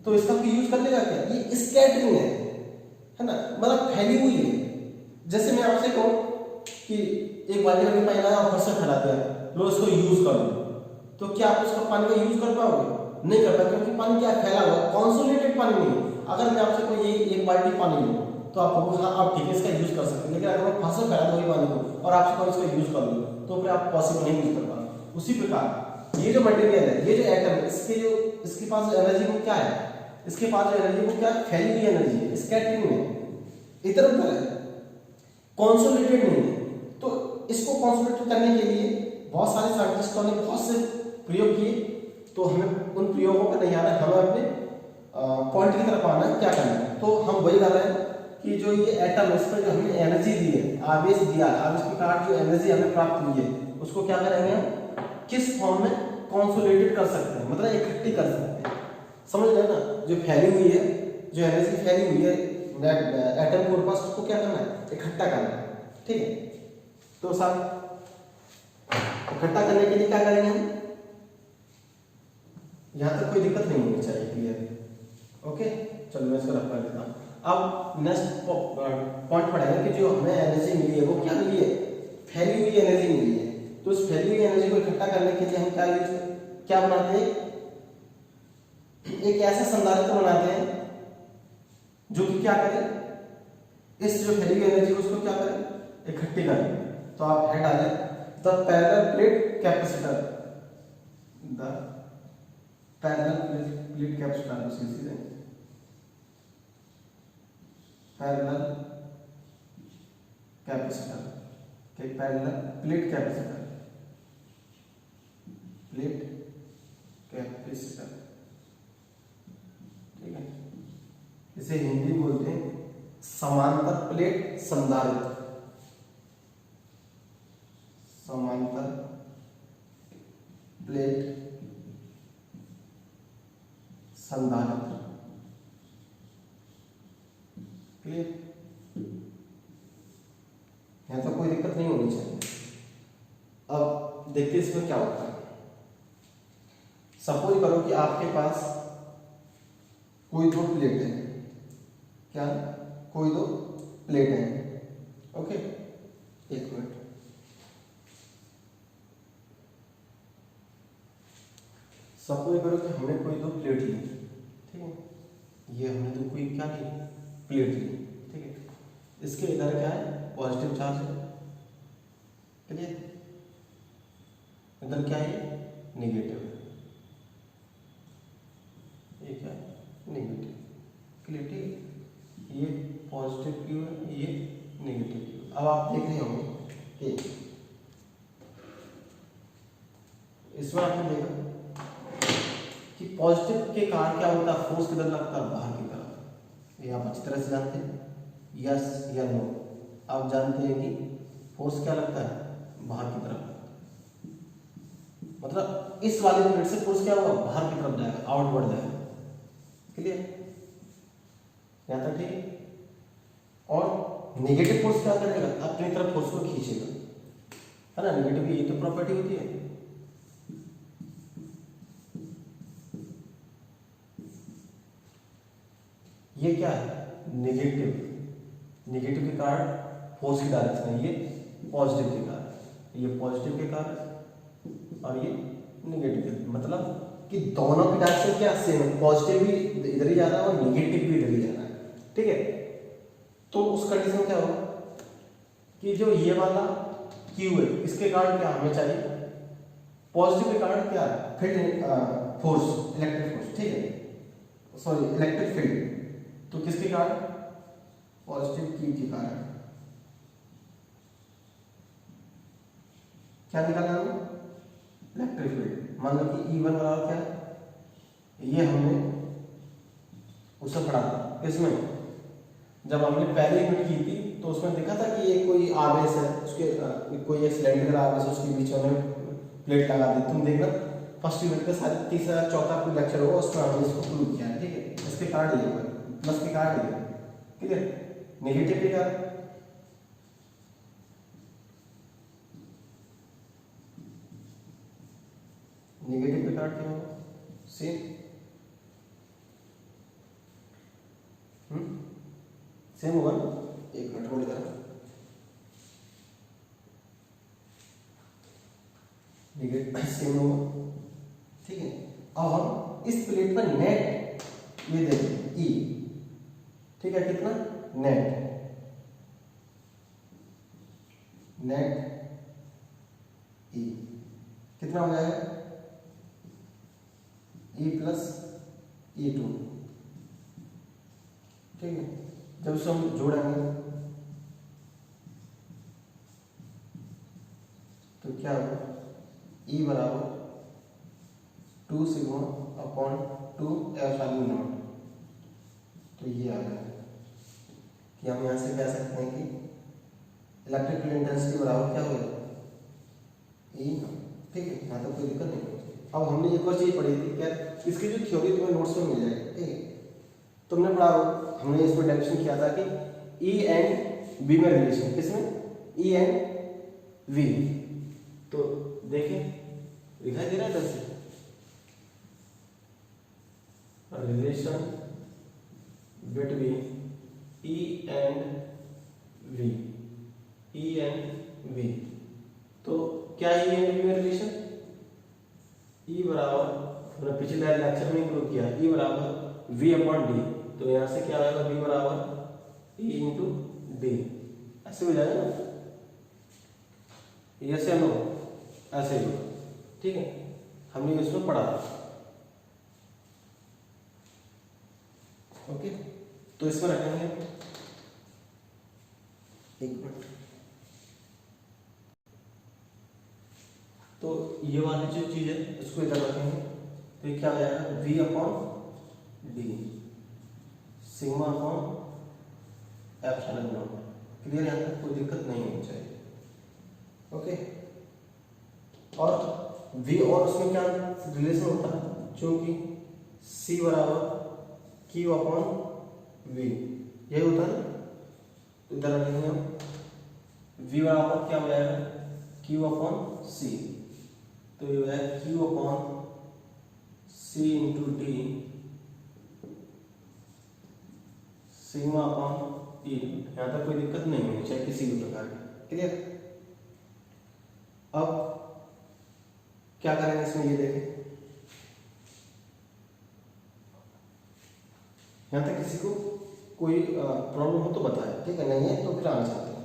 तो इसका भी यूज कर लेगा क्या, ये स्कैटरिंग है ना, मतलब फैली हुई है। जैसे मैं आपसे कहूँ कि एक बाल्टी में पानी लाया और फर्श से फैला दिया, लो इसको यूज कर लो, तो क्या आप उसका पानी का यूज कर पाओगे, नहीं कर पाओगे, क्योंकि पानी क्या फैला हुआ, कॉन्सोलेटेड पानी नहीं है। अगर मैं आपसे कोई एक बाल्टी पानी लूँ तो आप हाँ आप ठीक है इसका यूज कर सकते हैं, लेकिन अगर मैं फर्श से फैला दूँ वही पानी को और आपसे कौन इसका यूज कर लूँ तो फिर आप पॉसिबल नहीं यूज कर पाओगे। उसी प्रकार ये जो मटेरियल है, ये जो एटम है, इसके पास जो एनर्जी वो क्या है, इसके पास जो एनर्जी वो क्या है, फैली हुई एनर्जी है, स्कैटरिंग में इधर उधर है, कॉन्सोलेटेड नहीं है। तो इसको कॉन्सोलेटेड करने के लिए बहुत सारे साइंटिस्टों ने बहुत से प्रयोग किए, तो हमें उन प्रयोगों पर नहीं आना है, हमें अपने पॉइंट की तरफ आना है, क्या करना है। तो हम वही कर रहे हैं कि जो ये एटम है, इस पर जो हमने एनर्जी दी है, आवेश दिया, आवेश के कारण जो एनर्जी हमें प्राप्त हुई है, उसको क्या करेंगे हम, किस फॉर्म में कॉन्सोलिडेट कर सकते हैं, मतलब इकट्ठी कर सकते हैं। समझ रहे ना, जो फैली हुई है, जो एनर्जी फैली हुई है एटम के पास, उसको क्या करना है, इकट्ठा करना है। ठीक है, तो साहब इकट्ठा करने के लिए क्या करेंगे हम, यहां तक कोई दिक्कत नहीं होनी चाहिए, क्लियर। ओके, चलो मैं इसको रख कर देता हूं। अब नेक्स्ट पॉइंट पढ़ेंगे कि जो हमें एनर्जी मिली है वो क्या मिली है, फैली हुई एनर्जी मिली है। तो उस फैली हुई एनर्जी को इकट्ठा करने के लिए हम क्या बनाते हैं, एक ऐसा संधारित्र बनाते हैं जो कि क्या करे, इस जो फैली हुई एनर्जी को उसको क्या करे, इकट्ठी करे। तो आप हेड आ जाए, the parallel plate capacitor, the parallel plate capacitor, सीधे पैरेलल कैपेसिटर के parallel plate capacitor, plate capacitor, ठीक है, इसे हिंदी बोलते हैं समांतर प्लेट संधारित्र, समांतर प्लेट संधारित्र, क्लियर। यहां तो कोई दिक्कत नहीं होनी चाहिए। अब देखते हैं इसमें क्या होता है। सपोज करो कि आपके पास कोई दो प्लेट है, क्या, कोई दो प्लेट है, ओके, एक मिनट, सपोज करो कि हमने कोई दो प्लेट ली, ठीक है, ये हमने तो कोई क्या ली, प्लेट ली, ठीक है, इसके इधर क्या है, पॉजिटिव चार्ज है, क्लियर, इधर क्या है, नेगेटिव है, ये क्या है, नेगेटिव, क्लियर, ठीक है, ये पॉजिटिव क्यू है, ये नेगेटिव क्यू। अब आप देख रहे होंगे कि इसमें आपने देखा कि पॉजिटिव के कारण क्या होता है, फोर्स किधर लगता है, बाहर की तरफ। ये आप अच्छी तरह से जानते हैं, यस या नो, आप जानते हैं कि फोर्स क्या लगता है, बाहर की तरफ, मतलब इस वाले प्लेट से फोर्स क्या होगा, बाहर की तरफ जाएगा, आउटवर्ड जाएगा, क्लियर, यहां तक ठीक है। और नेगेटिव फोर्स क्या करेगा, अपनी तरफ फोर्स को खींचेगा, है ना, नेगेटिव की ये तो प्रॉपर्टी होती है। ये क्या है, नेगेटिव, नेगेटिव के कारण फोर्स की डायरेक्शन है, ये पॉजिटिव के कारण, ये पॉजिटिव के कारण और ये नेगेटिव के, मतलब कि दोनों की डायरेक्शन क्या सेम है, पॉजिटिव भी इधर ही जा रहा है और नेगेटिव भी इधर ही जा रहा है, ठीक है। तो उस कंडीशन में क्या होगा कि जो ये वाला क्यू है, इसके कारण क्या हमें चाहिए, पॉजिटिव के कारण क्या है, फील्ड फोर्स, इलेक्ट्रिक फोर्स, ठीक है, सॉरी इलेक्ट्रिक फील्ड, तो किसके कारण, पॉजिटिव क्यू के कारण। क्या निकालना है, इलेक्ट्रिक फील्ड। मान लो कि E1 बराबर क्या है, ये हमने उसे पढ़ा था इसमें, जब हमने पहली यूनिट की थी तो उसमें देखा था कि ये कोई आवेश है, उसके कोई एक सिलेंडर आवेश है, उसके बीच में प्लेट लगा दी। तुम देखना फर्स्ट यूनिट का शायद तीसरा चौथा कोई लेक्चर होगा, उसमें हमने इसको प्रूव किया है, ठीक है। इसके कारण ये होगा, प्लस के कारण ये, क्लियर, नेगेटिव के कारण नेगेटिव के कारण क्या होगा, सेम सेम होगा ना, एक मिनट होल्ड करो, नेगेटिव सेम होगा, ठीक है। अब हम इस प्लेट पर नेट ये देखें ई, ठीक है, कितना नेट, नेट ई कितना हो जाएगा, ई प्लस E2, ठीक है। जब इसे हम जोड़ेंगे तो क्या होगा, E बराबर 2 सिग्मा अपॉन 2 एप्सिलॉन नॉट, तो ये आ गया कि हम यहाँ से कह सकते हैं कि इलेक्ट्रिकल इंटेंसिटी बराबर क्या होगा ई, ठीक है, यहाँ तक कोई दिक्कत नहीं होगी। अब हमने एक और चीज पढ़ी थी क्या, इसकी जो थ्योरी तुम्हें नोट्स में मिल जाएगी, ठीक है, तुमने पढ़ा हो, हमने इसमें डेफिनेशन किया था कि ई एंड वी में रिलेशन, किसमें, ई एंड वी। तो देखें दिखाई दे रहा है this relation between E and V, E and V. तो क्या ई एंड वी में रिलेशन, ई बराबर, हमने पिछले लेक्चर में इंक्लूड किया, ई बराबर वी अपॉन डी। तो यहां से क्या आएगा, वी बराबर ई इंटू डी, ऐसे हो जाएगा ना, ये से नो ऐसे ही, ठीक है, हमने इसमें पढ़ा था। ओके, तो इसमें रखेंगे एक मिनट। तो ये वाली जो चीज है इसको इधर रखेंगे, तो ये क्या हो जाएगा, V upon D sigma upon epsilon not. Clear, यहाँ तक कोई दिक्कत नहीं होनी चाहिए। ओके, और वी और उसमें क्या रिलेशन होता है, चूंकि सी बराबर क्यू अपॉन वी, यही होता है। तो इधर रखेंगे हम, वी बराबर क्या हो जाएगा, क्यू अपॉन सी। तो ये हो जाएगा क्यू अपॉन सी इंटू डी सिग्मा अपॉन ई। यहां तक कोई दिक्कत नहीं होनी चाहिए किसी भी प्रकार की। क्लियर, अब क्या करेंगे इसमें, ये देखें, यहां तक किसी को कोई प्रॉब्लम हो तो बताए, ठीक है, नहीं है तो फिर आगे चलते हैं।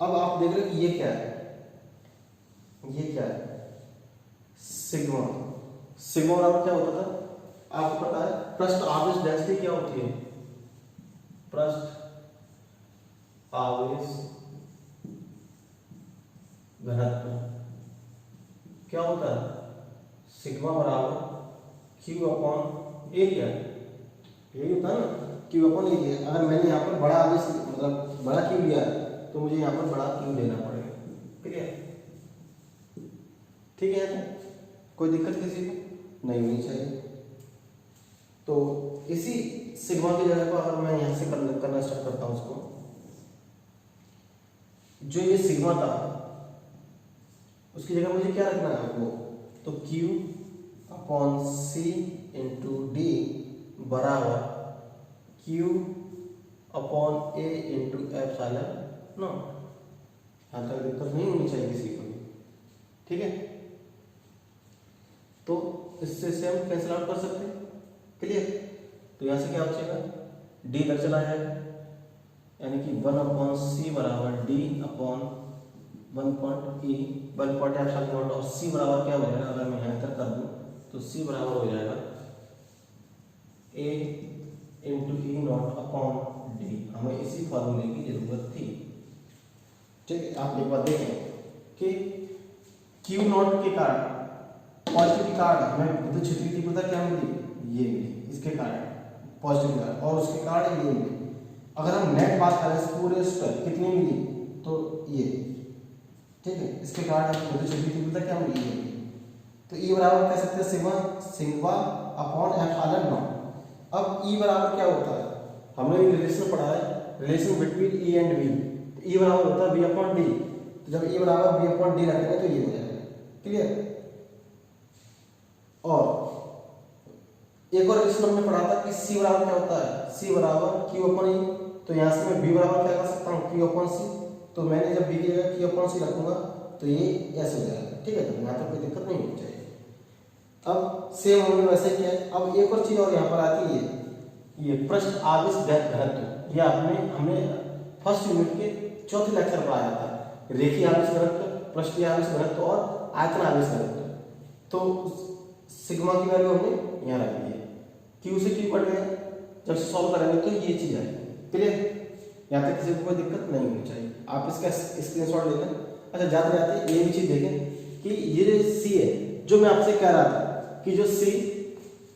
अब आप देख रहे हो कि ये क्या है, ये क्या है, सिग्मा। सिग्मा बराबर क्या होता था, आपको पता है, पृष्ठ आवेश डेंसिटी क्या होती है, पृष्ठ आवेश घनत्व क्या होता है, सिग्मा बराबर क्यू अपॉन एरिया, यही होता है ना, क्यू अपॉन एरिया। अगर मैंने यहाँ पर बड़ा आवेश मतलब बड़ा क्यू लिया तो मुझे यहाँ पर बड़ा क्यू लेना पड़ेगा। क्लियर, ठीक है, कोई दिक्कत किसी को नहीं होनी चाहिए। तो इसी सिग्मा की जगह पर अगर मैं यहाँ से करना स्टार्ट करता हूँ उसको, जो ये सिग्मा था उसकी जगह मुझे क्या रखना है आपको, तो Q upon C into D बराबर Q upon A into epsilon not. यहाँ तक दिक्कत नहीं होनी चाहिए किसी को, ठीक है। तो इससे से हम कैंसिल आउट कर सकते हैं। क्लियर, तो यहाँ से क्या बचेगा, डी इधर चला जाएगा, यानी कि 1 अपॉन सी बराबर D upon 1 point E 1 point epsilon not. और सी बराबर क्या हो जाएगा, अगर मैं यहाँ इधर कर दूँ तो सी बराबर हो जाएगा A into E not upon D. हमें इसी फॉर्मूले की जरूरत थी, ठीक है। आप एक बात देखें कि क्यू नॉट के कारण पॉजिटिव के कारण हमें विद्युत क्षेत्र की तीव्रता क्या मिली, ये मिली, इसके कारण पॉजिटिव के कारण, और उसके कारण ये मिली। अगर हम नेट बात करें इस पूरे उस पर कितनी मिली, तो ये, ठीक है, इसके कारण विद्युत क्षेत्र की तीव्रता क्या मिली, ये मिली। तो ई बराबर कह सकते हैं सिग्मा अपॉन एप्सिलॉन नॉट। अब ई बराबर क्या होता है, हमने रिलेशन पढ़ा है, relation between E and V. तो ई बराबर होता है वी अपॉन डी। तो जब ई बराबर वी अपॉन डी रखेंगे तो ये हो जाएगा। क्लियर, और एक और रिलेशन हमने पढ़ा था कि सी बराबर क्या होता है, सी बराबर क्यू अपॉन ई। तो यहाँ से मैं बी बराबर क्या कर सकता हूँ, क्यू अपॉन सी। तो मैंने जब बी की जगह क्यू अपॉन सी रखूंगा तो ये ऐसे हो जाएगा, ठीक है। तो यहाँ तक कोई दिक्कत नहीं होनी चाहिए। अब सेम हमने वैसे किया। अब एक और चीज और यहाँ पर आती है, ये पृष्ठ आवेश घनत्व। ये हमने फर्स्ट यूनिट के चौथे लेक्चर पर आया था, रेखीय आवेश घनत्व, पृष्ठीय आवेश घनत्व और आयतन आवेश घनत्व। तो सिग्मा की वैल्यू हमने यहाँ रख दी है, क्यू से क्यू कट गया, जब से सॉल्व करेंगे तो ये चीज आएगी। क्लियर, यहाँ तक किसी को कोई दिक्कत नहीं होनी चाहिए। आप इसका स्क्रीनशॉट ले लें। अच्छा, जाते जाते ये भी चीज देखें कि ये जो सी है, जो मैं आपसे कह रहा था कि जो सी,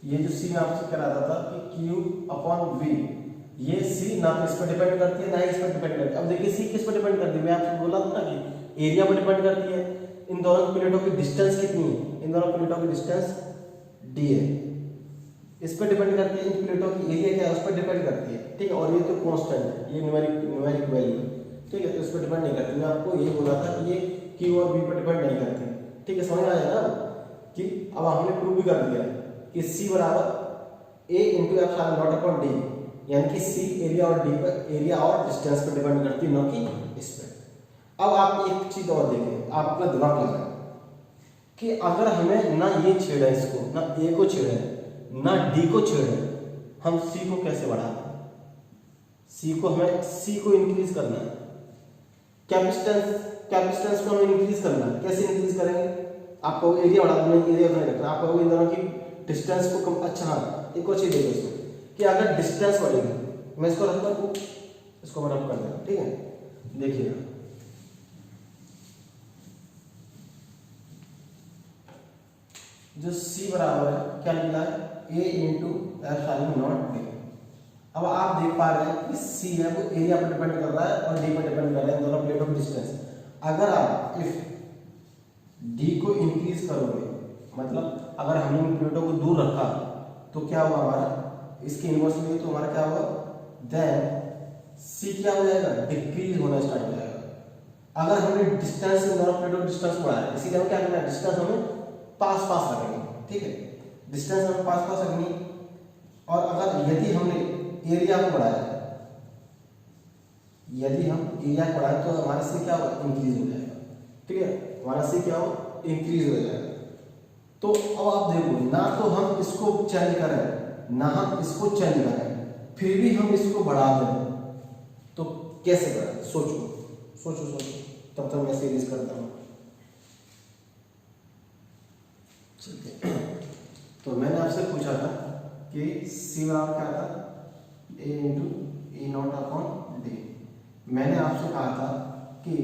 ये जो सी मैं आपसे कह रहा था कि क्यू अपॉन वी ये सी ना तो इस पर डिपेंड करती है ना ही इस पर डिपेंड करती है। अब देखिए सी किस पर डिपेंड करती है, मैं आपको बोला था ना कि एरिया पर डिपेंड करती है। इन दोनों प्लेटों की डिस्टेंस कितनी है, इन दोनों प्लेटों की डिस्टेंस डी है, इस पर डिपेंड करती है। इन प्लेटों की एरिया क्या है उस पर डिपेंड करती है, ठीक है। और ये तो कांस्टेंट है, ये न्यूमेरिक वैल्यू है, ठीक है, तो इस पर डिपेंड नहीं करती। मैं आपको यही बोला था कि ये क्यू और बी पर डिपेंड नहीं करती, ठीक है। समझ आया ना कि अब हमने प्रूव भी कर दिया कि सी बराबर A into F sine not upon D, यानी कि सी एरिया और डी पर, एरिया और डिस्टेंस पर डिपेंड करती है, न कि इस पर। अब आप एक चीज और देखें, आप अपना दिमाग लगाएं कि अगर हमें ना ये छेड़ा इसको, ना ए को छेड़े, ना डी को छेड़े, हम सी को कैसे बढ़ाते हैं? सी को हमें सी को इंक्रीज करना है, कैपेसिटेंस को हमें इंक्रीज करना है। कैसे इंक्रीज करेंगे? आपको एरिया बढ़ा देना, एरिया नहीं रखना, आपको इन दोनों की डिस्टेंस को कम। अच्छा हाँ, एक और चीज देखो इसमें कि अगर डिस्टेंस बढ़ेगी, मैं इसको रखता हूँ, इसको मैं रख कर देता, ठीक है। देखिएगा जो C बराबर है क्या निकला है, A into F sine not D. अब आप देख पा रहे हैं कि C है वो एरिया पर डिपेंड कर रहा है और D पर डिपेंड कर रहा है, इन दोनों प्लेटों की डिस्टेंस। अगर आप इफ D को इंक्रीज करोगे, मतलब अगर हमने इन प्लेटों को दूर रखा तो क्या हुआ हमारा, इसके इनवर्स में तो हमारा क्या हुआ, देन C क्या हो जाएगा, डिक्रीज होना स्टार्ट हो जाएगा। अगर हमने डिस्टेंस इन दोनों प्लेटों की डिस्टेंस बढ़ाया, इसीलिए हमें क्या करना है, डिस्टेंस हमें पास पास रखेंगे, ठीक है, डिस्टेंस हमें पास पास रखनी। और अगर यदि हमने एरिया को बढ़ाया, यदि हम एरिया को बढ़ाए तो हमारा सी क्या होगा, इंक्रीज हो जाएगा, ठीक है, हमारा सी क्या हो, इंक्रीज हो जाएगा। तो अब आप देखो, ना तो हम इसको चेंज करें ना हम इसको चेंज करें, फिर भी हम इसको बढ़ा दें, तो कैसे करें? सोचो सोचो सोचो, तब तक मैं सीरीज करता हूँ। तो मैंने आपसे पूछा था कि सी बराबर क्या था, A into E not upon D. मैंने आपसे कहा था कि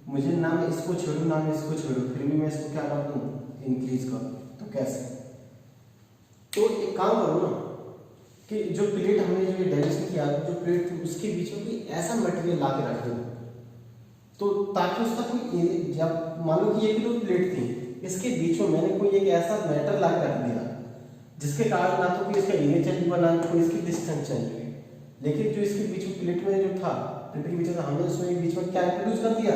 मुझे ना मैं इसको छेड़ू ना मैं इसको छेड़ू, फिर भी मैं इसको क्या कर दूँ, इंक्रीज कर। तो कैसे? तो एक काम करो ना कि जो प्लेट हमने जो डेरिवेशन किया, जो प्लेट थी उसके बीच में कोई ऐसा मटेरियल ला के रख दो, तो ताकि उसका कोई, जब मान लो कि ये भी तो प्लेट थी, इसके बीच में मैंने कोई एक ऐसा मैटर ला के रख दिया जिसके कारण ना तो कोई इसका इमेज चेंज हुआ ना कोई इसकी डिस्टेंस चेंज हुई, लेकिन जो इसके बीच में प्लेट में जो था, प्लेट के बीच में हमने उसमें बीच में क्या इंट्रोड्यूस कर दिया,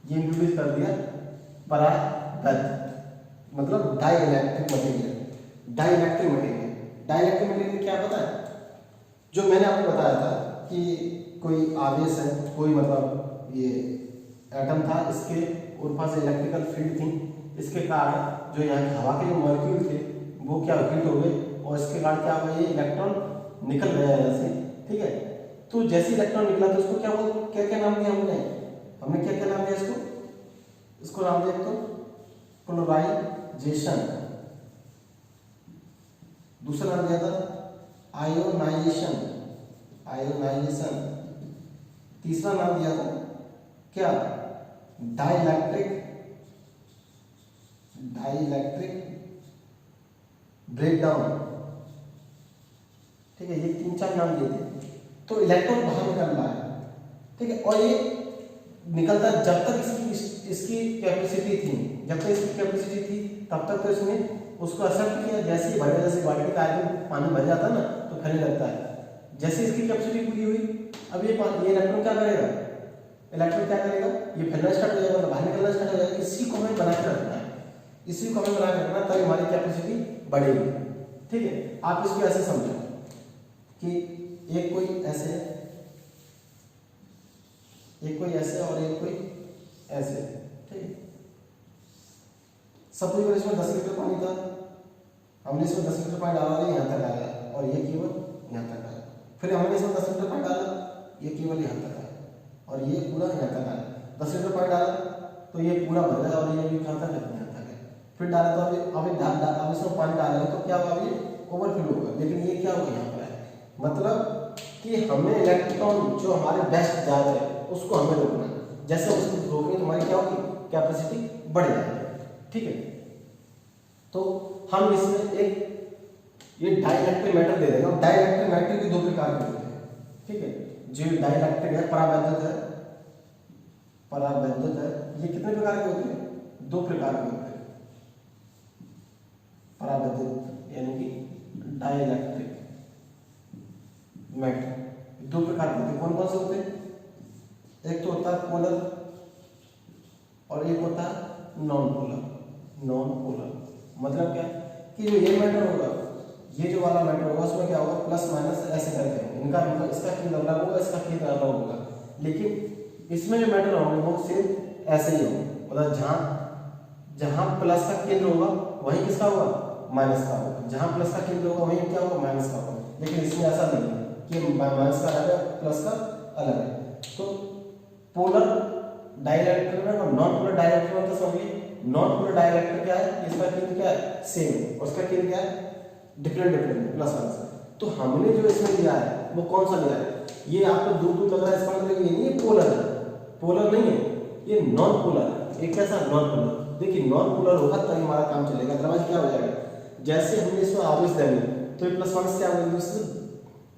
ये इंट्रोड्यूस कर दिया पराबैध, मतलब डाइइलेक्ट्रिक मटेरियल। डाइइलेक्ट्रिक मटेरियल क्या पता है? जो मैंने आपको बताया था कि कोई आवेश है, कोई मतलब ये एटम था, इसके ऊपर से इलेक्ट्रिकल फील्ड थी, इसके कारण जो यहाँ हवा के जो मॉलिक्यूल थे वो क्या हीट हो गए, और इसके कारण क्या हुआ, ये इलेक्ट्रॉन निकल गया यहाँ से, ठीक है। तो जैसे इलेक्ट्रॉन निकला तो उसको क्या बोल, क्या क्या नाम दिया हमने क्या क्या नाम दिया इसको? इसको नाम दिया तो पोलराइजेशन, दूसरा नाम दिया था आयोनाइजेशन, तीसरा नाम दिया था क्या, डाइइलेक्ट्रिक ब्रेकडाउन, ठीक है। ये 3-4 नाम दिए थे। तो इलेक्ट्रॉन बाहर निकल रहा है, ठीक है, और ये निकलता जब तक इसकी कैपेसिटी थी, तब तक तो इसने उसको एक्सेप्ट किया। जैसे ही भरे, जैसे बाल्टी का पानी भर जाता है ना तो फैलने लगता है, जैसे इसकी कैपेसिटी पूरी हुई, अब ये इलेक्ट्रॉन क्या करेगा, ये फैलना स्टार्ट हो जाएगा, बाहर निकलना स्टार्ट हो जाएगा। इसी को हमें बना के रखना है, तभी हमारी कैपेसिटी बढ़ेगी, ठीक है। आप इसको ऐसे समझो कि एक कोई ऐसे और एक कोई ऐसे, ठीक है। सब कोई इसमें 10 लीटर पानी था, हमने इसमें 10 लीटर पानी डाला, यहाँ तक आया, और ये केवल यहाँ तक आया। फिर हमने इसमें 10 लीटर पानी डाला, ये केवल यहाँ तक आया, और ये पूरा यहाँ तक आया। 10 लीटर पानी डाला तो ये पूरा भर गया, और ये भी कहाँ तक है, यहाँ तक है। फिर डाला तो अब इसमें पानी डालेंगे तो क्या होगा, ये ओवरफ्लो होगा, लेकिन ये क्या होगा, यहाँ पर है। मतलब कि हमें इलेक्ट्रॉन जो हमारे बेस्ट जा रहे हैं उसको हमें रोकना है। जैसे उसको रोकेंगे तो हमारी क्या होगी, कैपेसिटी बढ़ जाएगी, ठीक है। तो हम इसमें एक ये डाइइलेक्ट्रिक मैटर दे देंगे। डाइइलेक्ट्रिक मैटर भी 2 प्रकार के होते हैं, ठीक है। जो डाइलेक्ट्रिक है, परावैद्युत है, परावैद्युत है, ये कितने प्रकार के होते हैं? 2 प्रकार के होते हैं। परावैद्युत यानी कि डाइलेक्ट्रिक मेटल 2 प्रकार के होते हैं। कौन कौन से होते हैं? एक तो होता है पोलर और एक होता है नॉन पोलर। नॉन पोलर मतलब क्या कि जो ये मेटल होगा, ये जो वाला मेटल होगा, उसमें क्या होगा, प्लस माइनस ऐसे करके होंगे। इनका मतलब इसका केंद्र अलग होगा, इसका केंद्र अलग होगा, लेकिन इसमें जो मेटल होंगे वो सिर्फ ऐसे ही होंगे। मतलब जहां प्लस का केंद्र होगा वहीं किसका होगा, माइनस का होगा। जहां प्लस का केंद्र होगा वहीं क्या होगा, माइनस का होगा। लेकिन इसमें ऐसा नहीं है कि माइनस का अलग है, प्लस का अलग है। तो पोलर डाइलेक्ट्रिक और नॉन पोलर डाइलेक्ट्रिक में तो समझिए, नॉन पोलर डाइलेक्ट्रिक क्या है, इसका केंद्र क्या है, सेम है, और उसका केंद्र क्या है, डिफरेंट डिफरेंट प्लस माइनस। तो हमने जो इसमें लिया है वो कौन सा लिया है, ये आपको दूर दूर लग रहा है, इसका मतलब ये नहीं है पोलर है, पोलर नहीं है, ये नॉन पोलर है। एक कैसा नॉन पोलर, देखिए नॉन पोलर होगा तो हमारा काम चलेगा, अदरवाइज क्या हो जाएगा, जैसे हमने इसमें आवेश देंगे तो ये प्लस माइनस क्या होंगे,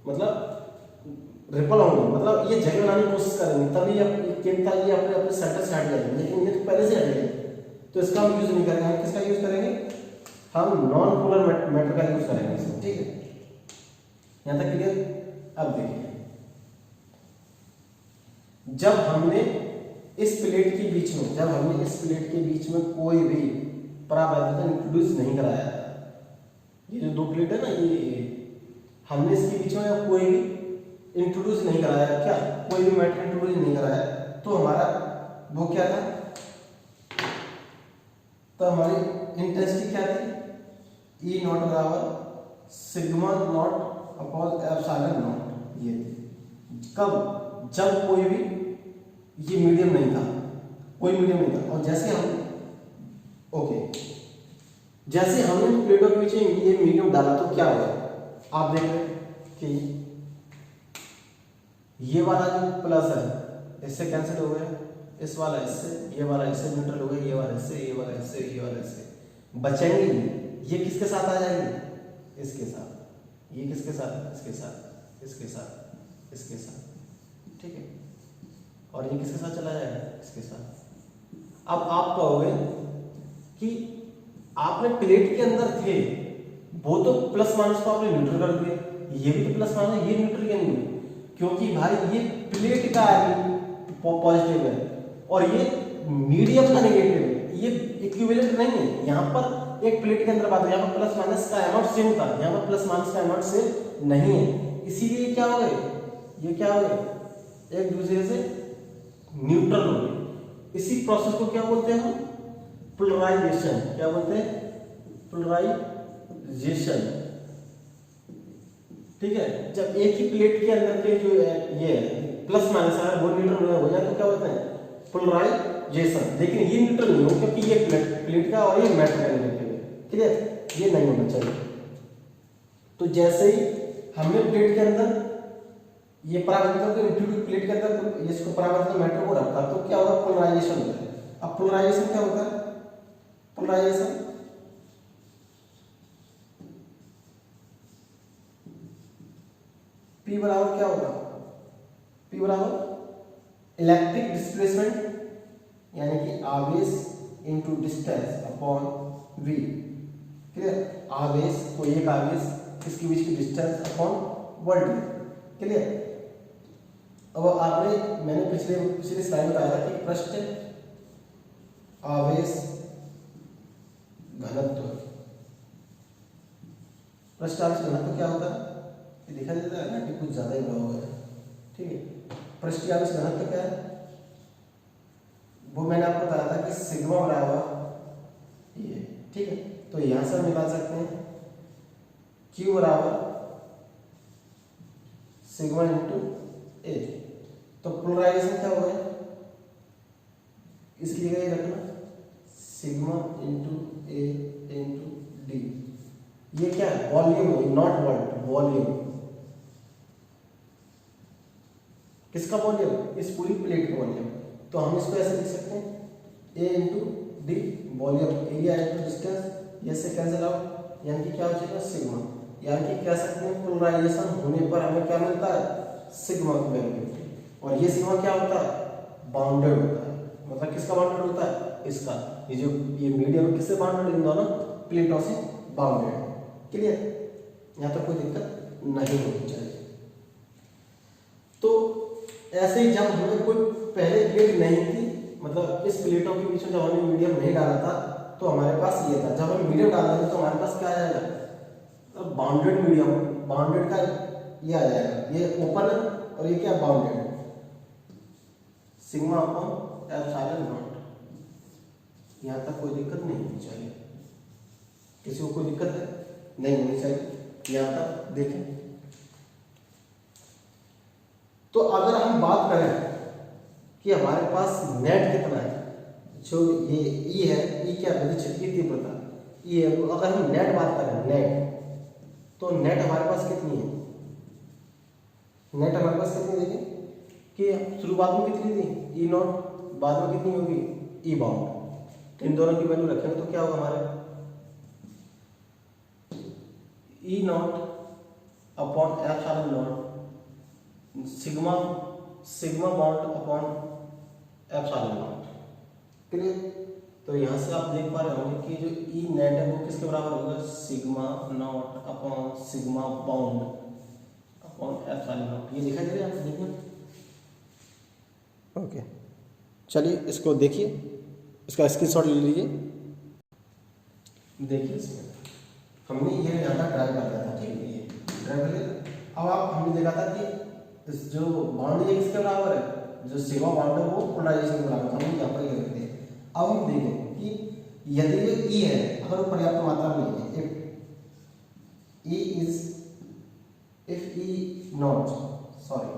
मतलब रिपल होंगे, मतलब ये जगह बनाने की कोशिश करेंगे, तभी केंद्र ये अपने अपने सेंटर से हट जाएंगे, लेकिन ये तो पहले से हट गए। तो इसका हम यूज नहीं करेंगे, हम किसका यूज करेंगे, हम नॉन पोलर मेटल का यूज करेंगे इसमें, ठीक है। यहां तक क्लियर। अब देखिए, जब हमने इस प्लेट के बीच में, जब हमने इस प्लेट के बीच में कोई भी परावैद्युत इंट्रोड्यूस नहीं कराया, ये जो 2 प्लेट है ना, ये हमने इसके बीच में कोई भी इंट्रोड्यूस नहीं कराया, क्या कोई भी मेटल इंट्रोड्यूस नहीं कराया, तो हमारा वो क्या था, तो हमारी इंटेंसिटी क्या थी, E नॉट बराबर sigma not upon epsilon not. ये कब, जब कोई भी ये मीडियम नहीं था, कोई मीडियम नहीं था, और जैसे हम जैसे हमने प्लेटों के बीच में ये मीडियम डाला तो क्या हुआ, आप देख रहे हैं कि ये वाला जो प्लस है इससे कैंसिल हो गया, इस वाला इससे, ये वाला इससे न्यूट्रल हो गया, ये वाला इससे, ये वाला इससे, ये वाला इससे, बचेंगे ये किसके साथ आ जाएंगे, इसके साथ, ये किसके साथ, इसके साथ, इसके साथ, इसके साथ, ठीक है, और ये किसके साथ चला जाएगा, इसके साथ। अब आप कहोगे कि आपने प्लेट के अंदर थे वो तो प्लस माइनस को आपने न्यूट्रल कर दिया, ये भी तो प्लस माइनस, ये न्यूट्रल क्या नहीं है, क्योंकि भाई ये प्लेट का पॉजिटिव है और ये मीडियम का नेगेटिव है, ये इक्विवेलेंट नहीं है। यहाँ पर एक प्लेट के अंदर बात है, यहाँ पर प्लस माइनस का अमाउंट सेम था, यहाँ पर प्लस माइनस का अमाउंट सेम नहीं है, इसीलिए क्या हो गए, ये क्या हो गए, एक दूसरे से न्यूट्रल हो गए। इसी प्रोसेस को क्या बोलते हैं हम, पोलराइजेशन। क्या बोलते हैं, पोलराइजेशन, ठीक है। जब एक ही प्लेट के अंदर के जो ये प्लस माइनस है वो न्यूट्रल हो जाए तो क्या होता है, पोलराइजेशन। लेकिन ये न्यूट्रल नहीं हो, क्योंकि ये प्लेट का और ये मेटल का नेगेटिव है, ठीक है, ये नहीं होना चाहिए। तो जैसे ही हमने प्लेट के अंदर ये परावर्तन को इंट्रोड्यूस, प्लेट के अंदर इसको परावर्तन मेटल को रखा तो क्या होगा, पोलराइजेशन होता है। अब पोलराइजेशन क्या होता है, पोलराइजेशन P बराबर क्या होगा, P बराबर इलेक्ट्रिक डिस्प्लेसमेंट यानी कि आवेश into distance upon V, clear. आवेश को एक आवेश इसके बीच की डिस्टेंस अपॉन वोल्टेज, क्लियर। अब आपने, मैंने पिछले स्लाइड में बताया था कि पृष्ठ आवेश घनत्व, पृष्ठ आवेश घनत्व क्या होता है, ये दिखा देता है ना कि कुछ ज्यादा ही बड़ा हो गया, ठीक है। पृष्ठ आवेश घनत्व क्या है, वो मैंने आपको बताया था कि सिग्मा बराबर ये, ठीक है। तो यहां से हम निकाल सकते हैं Q बराबर सिग्मा इंटू ए। तो पोलराइजेशन क्या हो गया, इसकी जगह ये रखना सिग्मा इंटू ए इंटू डी। ये क्या है, वॉल्यूम, नॉट वोल्ट, वॉल्यूम। किसका वॉल्यूम, इस पूरी प्लेट का वॉल्यूम। तो हम इसको ऐसे लिख सकते हैं A into D, volume, area into distance, ये से कैंसिल आउट, यानी कि क्या हो जाएगा, सिग्मा। यानी कि कह सकते हैं पोलराइजेशन होने पर हमें क्या मिलता है, सिग्मा की वैल्यू होती है। और ये सिग्मा क्या होता है, बाउंडेड होता है। मतलब किसका बाउंडेड होता है, इसका। ये जो ये मीडियम किससे बाउंडेड, इन दोनों प्लेटों से बाउंडेड। क्लियर, यहाँ तक कोई दिक्कत नहीं होनी चाहिए। तो ऐसे ही जब हमें कोई पहले प्लेट नहीं थी, मतलब इस प्लेटों के बीच में जब हमने मीडियम नहीं डाला था तो हमारे पास ये था। जब हम मीडियम डाल देंगे तो हमारे पास क्या आ जाएगा, बाउंडेड मीडियम, बाउंडेड का ये आ जाएगा, ये ओपन है और ये क्या bounded, sigma upon epsilon not. यहाँ तक कोई दिक्कत नहीं होनी चाहिए, किसी को कोई दिक्कत है नहीं होनी चाहिए। यहाँ तक देखें। तो अगर हम बात करें कि हमारे पास नेट कितना है, जो ये ई है, ई क्या विद्युत क्षेत्र की तीव्रता ई है। अगर हम नेट बात करें, नेट, तो नेट हमारे पास कितनी है, नेट हमारे पास कितनी, देखिए कि शुरुआत में कितनी थी, ई नॉट, बाद में कितनी होगी, ई बाउंड। तो इन दोनों की वैल्यू रखेंगे तो क्या होगा हमारे, E not upon epsilon not sigma, sigma bound upon epsilon not. Clear. तो यहाँ से आप देख पा रहे होंगे कि जो ई नेट है वो किसके बराबर होगा, sigma not upon sigma bound upon epsilon not. ये दिखाई दे रहा है आपको, देखिए। ओके, चलिए इसको देखिए, इसका स्क्रीनशॉट ले लीजिए। देखिए इसमें हमने ये यहाँ तक ड्राइव कर दिया था, ठीक है, ये ड्राइव कर लिया। अब आप हमने देखा था कि इस जो बाउंड है किसके बराबर है, जो सिग्मा बाउंड है वो पोलराइजेशन के बराबर, हम यहाँ पर ये रखते हैं। अब हम देखें कि यदि ये ई है, अगर वो पर्याप्त मात्रा में नहीं है, if E is, if E not, sorry,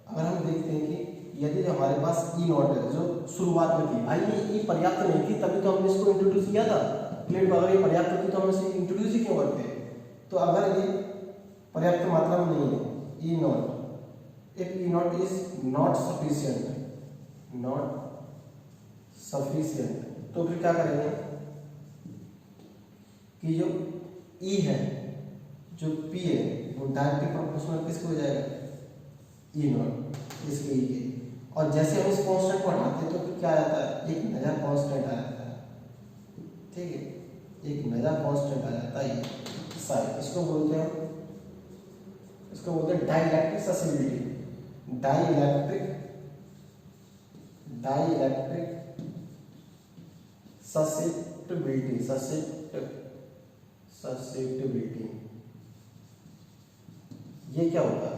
अगर हम देखते हैं कि यदि हमारे पास ई नॉट है, जो शुरुआत में थी, भाई ये ई पर्याप्त नहीं थी तभी तो हमने इसको इंट्रोड्यूस किया था प्लेट को। अगर ये पर्याप्त थी तो हम इसे इंट्रोड्यूस ही क्यों करते हैं। तो अगर ये पर्याप्त मात्रा में नहीं है, ई not, if E naught is not sufficient, तो फिर क्या करेंगे कि जो E है, जो P है, वो डायरेक्टली प्रोपोर्शनल किसको हो जाएगा, E naught, इसके E के। और जैसे हम इस कांस्टेंट को हटाते हैं तो फिर क्या आ जाता है, एक नया कांस्टेंट आ जाता है, ठीक है, एक नया कांस्टेंट आ जाता है साई। इसको बोलते हैं डाइइलेक्ट्रिक ससेबिलिटी, डाइइलेक्ट्रिक ससेप्टिबिलिटी। ये क्या होता है,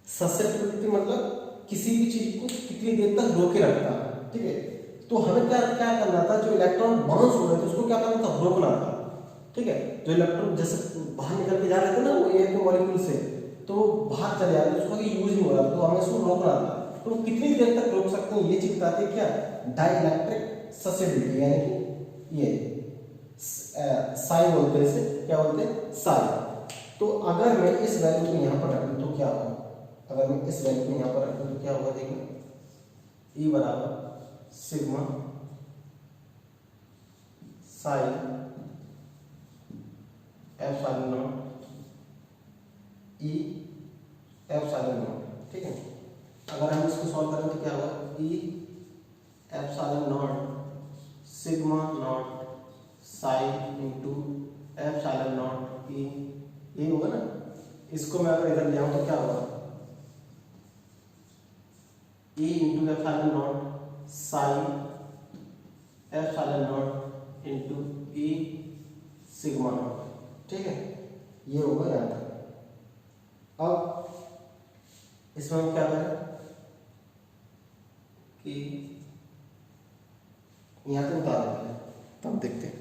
ससेप्टिबिलिटी मतलब किसी भी चीज को कितनी देर तक रोके रखता है, ठीक है। तो हमें क्या क्या करना था, जो इलेक्ट्रॉन बाउंस हो रहे थे उसको क्या करना था, रोकना था, ठीक है। जो इलेक्ट्रॉन जैसे बाहर निकल के जा रहे थे ना वो एयर के मॉलिक्यूल से, तो बाहर चले जाते, उसको यूज नहीं हो रहा, तो हमें उसको रोकना था। तो कितनी देर तक रोक सकते हैं, ये चीज बताती है क्या, डाइइलेक्ट्रिक ससेबिलिटी, यानी कि ये साई बोलते हैं, इसे क्या बोलते हैं, साई। तो अगर मैं इस वैल्यू को यहाँ पर रख दूं तो क्या होगा, अगर मैं इस वैल्यू को यहाँ पर रख दूं तो क्या होगा, देखिए ई बराबर sigma Sai epsilon not E epsilon not, ठीक है। अगर हम इसको सॉल्व करें तो क्या होगा, E epsilon not sigma not psi into epsilon not E, ये होगा ना। इसको मैं अगर इधर ले आऊं तो क्या होगा, E into epsilon not Sai epsilon not into E sigma not, ठीक है, ये होगा यहाँ तक। अब इसमें हम क्या करें कि यहाँ तक उतार देते हैं, तब देखते हैं।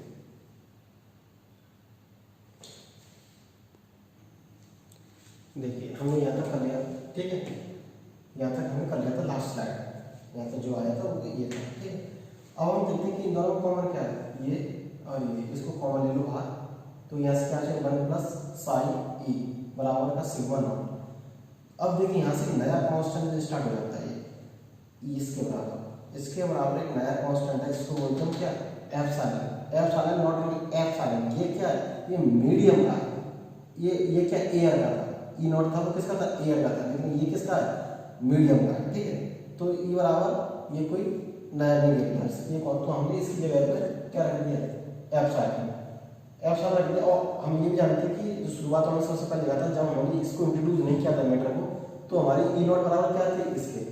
देखिए हमने यहाँ तक कर लिया, ठीक है, यहाँ तक हमने कर लिया था, लास्ट स्लाइड यहाँ तक जो आया था वो ये था, ठीक है। अब हम देखते हैं कि इन दोनों कॉमन क्या है, ये और ये, इसको कॉमन ले लो बाहर, तो यहाँ से क्या है, 1 प्लस साई ई बराबर का सिग्मा नॉट। अब देखिए यहाँ से नया कांस्टेंट स्टार्ट हो जाता है, ये इसके बराबर, इसके बराबर एक नया कांस्टेंट है, इसको बोलते हैं क्या, एप्सिलॉन। एप्सिलॉन नॉट एप्सिलॉन, ये क्या है, ये मीडियम का, ये क्या एयर का था, ई नॉट था वो किसका था, एयर का था, लेकिन ये किसका है, मीडियम का है, ठीक है। तो ई बराबर ये कोई नया मीडियम था, ये कौन, तो हमने इसकी जगह पर क्या रख दिया, एप्सिलॉन, एप्सिलॉन रख दिया। और हम ये भी जानते हैं कि जो शुरुआत में सबसे पहले लिखा था, जब हमने इसको इंट्रोड्यूस नहीं किया था मैटर को, तो हमारी ई नॉट बराबर क्या थे इसके,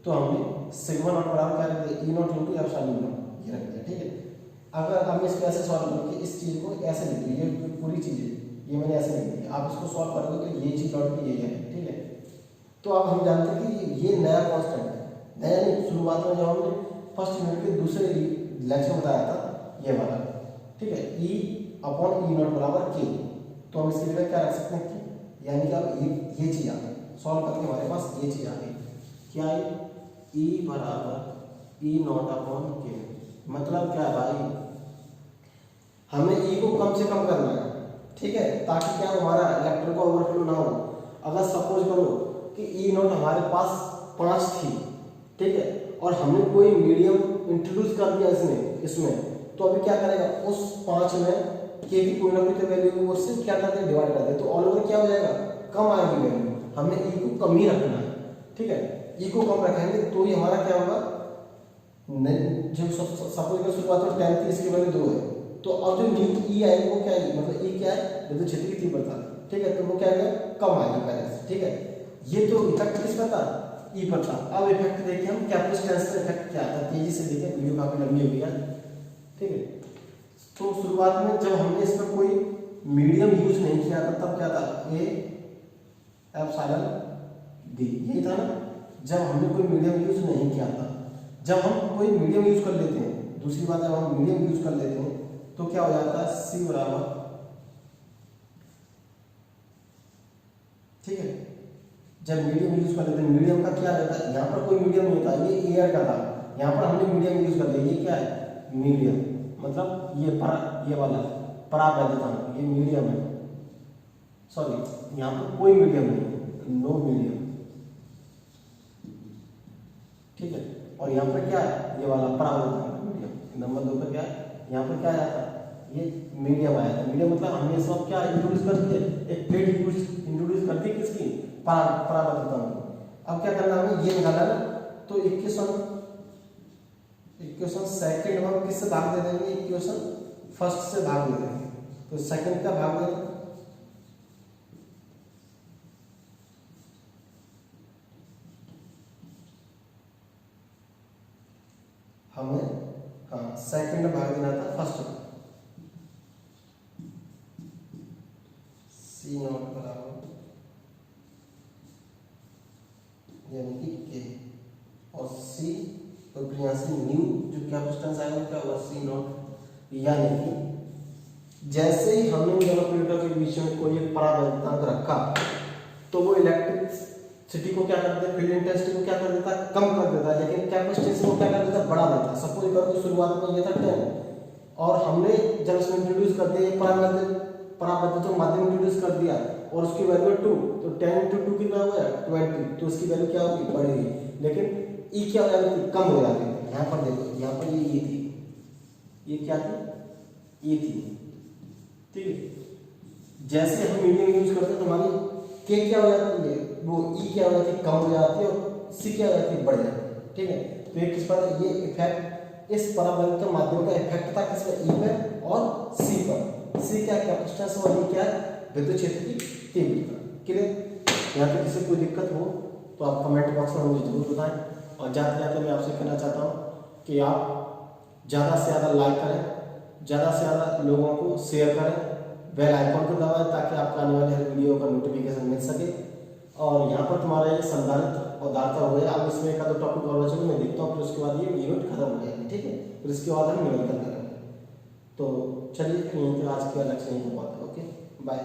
तो हमने सिग्मा नॉट बराबर क्या रख दिया, ई नॉट इंटू एप्सिलॉन नॉट, ये रख दिया, ठीक है। अगर हम इसको ऐसे सॉल्व करोगे, इस चीज को ऐसे लिख दीजिए, ये पूरी चीज है, ये मैंने ऐसे लिख दी, आप इसको सॉल्व करोगे तो ये चीज लौट के यही है, ठीक है। तो अब हम जानते हैं कि ये नया कांस्टेंट है, नया नहीं, शुरुआत में जब हमने फर्स्ट यूनिट के दूसरे लेक्चर बताया था ये वाला, ठीक है, ई अपॉन ई नॉट बराबर के, तो हम इसकी जगह क्या रख सकते हैं कि, यानी कि अब ये चीज आ गई, सॉल्व करके हमारे पास ये चीज आ गई, क्या है, ई बराबर ई नॉट अपॉन के, मतलब क्या है भाई, हमें ई को कम से कम करना है, ठीक है, ताकि क्या हमारा इलेक्ट्रॉन का ओवरफ्लो ना हो। अगर सपोज करो कि ई नॉट हमारे पास 5 थी, ठीक है, और हमने कोई मीडियम इंट्रोड्यूस कर दिया इसमें, तो अभी क्या करेगा, उस 5 में के की कोई ना कोई तो वैल्यू उससे क्या कर दे, डिवाइड कर दे, तो ऑल ओवर क्या हो जाएगा, कम आएगी वैल्यू, हमें ई को कम ही रखना है, ठीक है। ई को कम रखेंगे तो ही हमारा क्या होगा, जो सपोज कर शुरुआत में 10 थी, इसकी वैल्यू 2 है, तो अब जो न्यू ई आएगी वो क्या है, मतलब ई क्या है, विद्युत क्षेत्र की तीव्रता, ठीक है, तो वो क्या आएगा, कम आएगी पहले से, ठीक है। ये तो इफेक्ट किस पर था, ई पर था। अब इफेक्ट देखिए हम, कैपेसिटेंस का इफेक्ट क्या था, तेजी से देखिए, वीडियो काफी लंबी हो गई है, ठीक है। तो शुरुआत में जब हमने इस पर कोई मीडियम यूज नहीं किया था, तब क्या था, ए एप्सिलॉन डी, यही था ना। जब हमने कोई मीडियम यूज नहीं किया था, जब हम कोई मीडियम यूज कर लेते हैं, दूसरी बात जब हम मीडियम यूज कर लेते हैं तो क्या हो जाता है, सी बराबर, ठीक है, जब मीडियम यूज कर लेते हैं, मीडियम का क्या रहता है, यहाँ पर कोई मीडियम नहीं होता, ये एयर का था, यहाँ पर हमने मीडियम यूज कर लिया, ये क्या है, मीडियम, मतलब ये वाला परावैद्युतांक, ये मीडियम है, सॉरी यहाँ पर कोई मीडियम नहीं, नो मीडियम, ठीक है। और यहाँ पर क्या है, ये वाला परावैद्युतांक मीडियम, नंबर 2 पर क्या है, यहाँ पर क्या आया था, ये मीडियम आया था। मीडियम मतलब हमने सब क्या इंट्रोड्यूस कर दिए, एक प्लेट इंट्रोड्यूस कर दी किसकी, परावैद्युतांक। अब क्या करना हमें, ये निकालना ना, तो इक्वेशन सेकंड में हम किससे भाग दे देंगे, इक्वेशन फर्स्ट से भाग दे देंगे, तो सेकंड का भाग दे देंगे, हमें हाँ सेकंड में भाग देना था फर्स्ट में, सी नॉट बराबर यानी कि के, और सी और फिर यहाँ से न्यू जो कैपेसिटेंस आएगा क्या होगा, सी नॉट, यानी कि जैसे ही हमने इन दोनों प्लेटों के बीच में कोई एक परावैद्युतांक रखा, तो वो इलेक्ट्रिसिटी को क्या कर देता है, फील्ड इंटेंसिटी को क्या कर देता है, कम कर देता है, लेकिन कैपेसिटेंस को क्या कर देता है, बढ़ा देता है। सपोज करो कि शुरुआत में ये था 10, और हमने जब इसमें इंट्रोड्यूस कर दिया, परावैद्युतांक माध्यम इंट्रोड्यूस कर दिया, और उसकी वैल्यू 2, तो 10 × 2 कितना हुआ, 20, तो उसकी वैल्यू क्या होगी, बढ़ेगी, लेकिन ई क्या हो जाती है, कम हो जाती है। यहाँ पर देखो, यहाँ पर ये थी, ये क्या थी, ये थी, ठीक है। जैसे हम मीडियम यूज करते हैं तो हमारी के क्या हो जाती है, वो ई क्या हो जाती है, कम हो जाती है, और सी क्या हो जाती है, बढ़ जाती है, ठीक है। तो ये किस पर, ये इफेक्ट इस परावैद्युत माध्यम का इफेक्ट था किस पर, ई पर और सी पर। सी क्या कैपेसिटेंस, और ये क्या है, विद्युत क्षेत्र की तीव्रता। क्लियर। यहाँ पे किसी कोई दिक्कत हो तो आप कमेंट बॉक्स में मुझे जरूर बताएं, और जाते जाते मैं आपसे कहना चाहता हूँ कि आप ज़्यादा से ज़्यादा लाइक करें, ज़्यादा से ज़्यादा लोगों को शेयर करें, बेल आइकॉन को दबाएं, ताकि आपको आने वाले हर वीडियो का नोटिफिकेशन मिल सके। और यहाँ पर तुम्हारा ये संधारित्र और दार्ता हो गया। अब इसमें एक आधा टॉपिक और बचा, मैं देखता हूँ, फिर उसके बाद ये यूनिट खत्म हो जाएगी, ठीक है। फिर इसके बाद हम निवेदन करेंगे। तो चलिए, फिर यहीं पर आज के लेक्चर यहीं पर बात है। Okay, bye.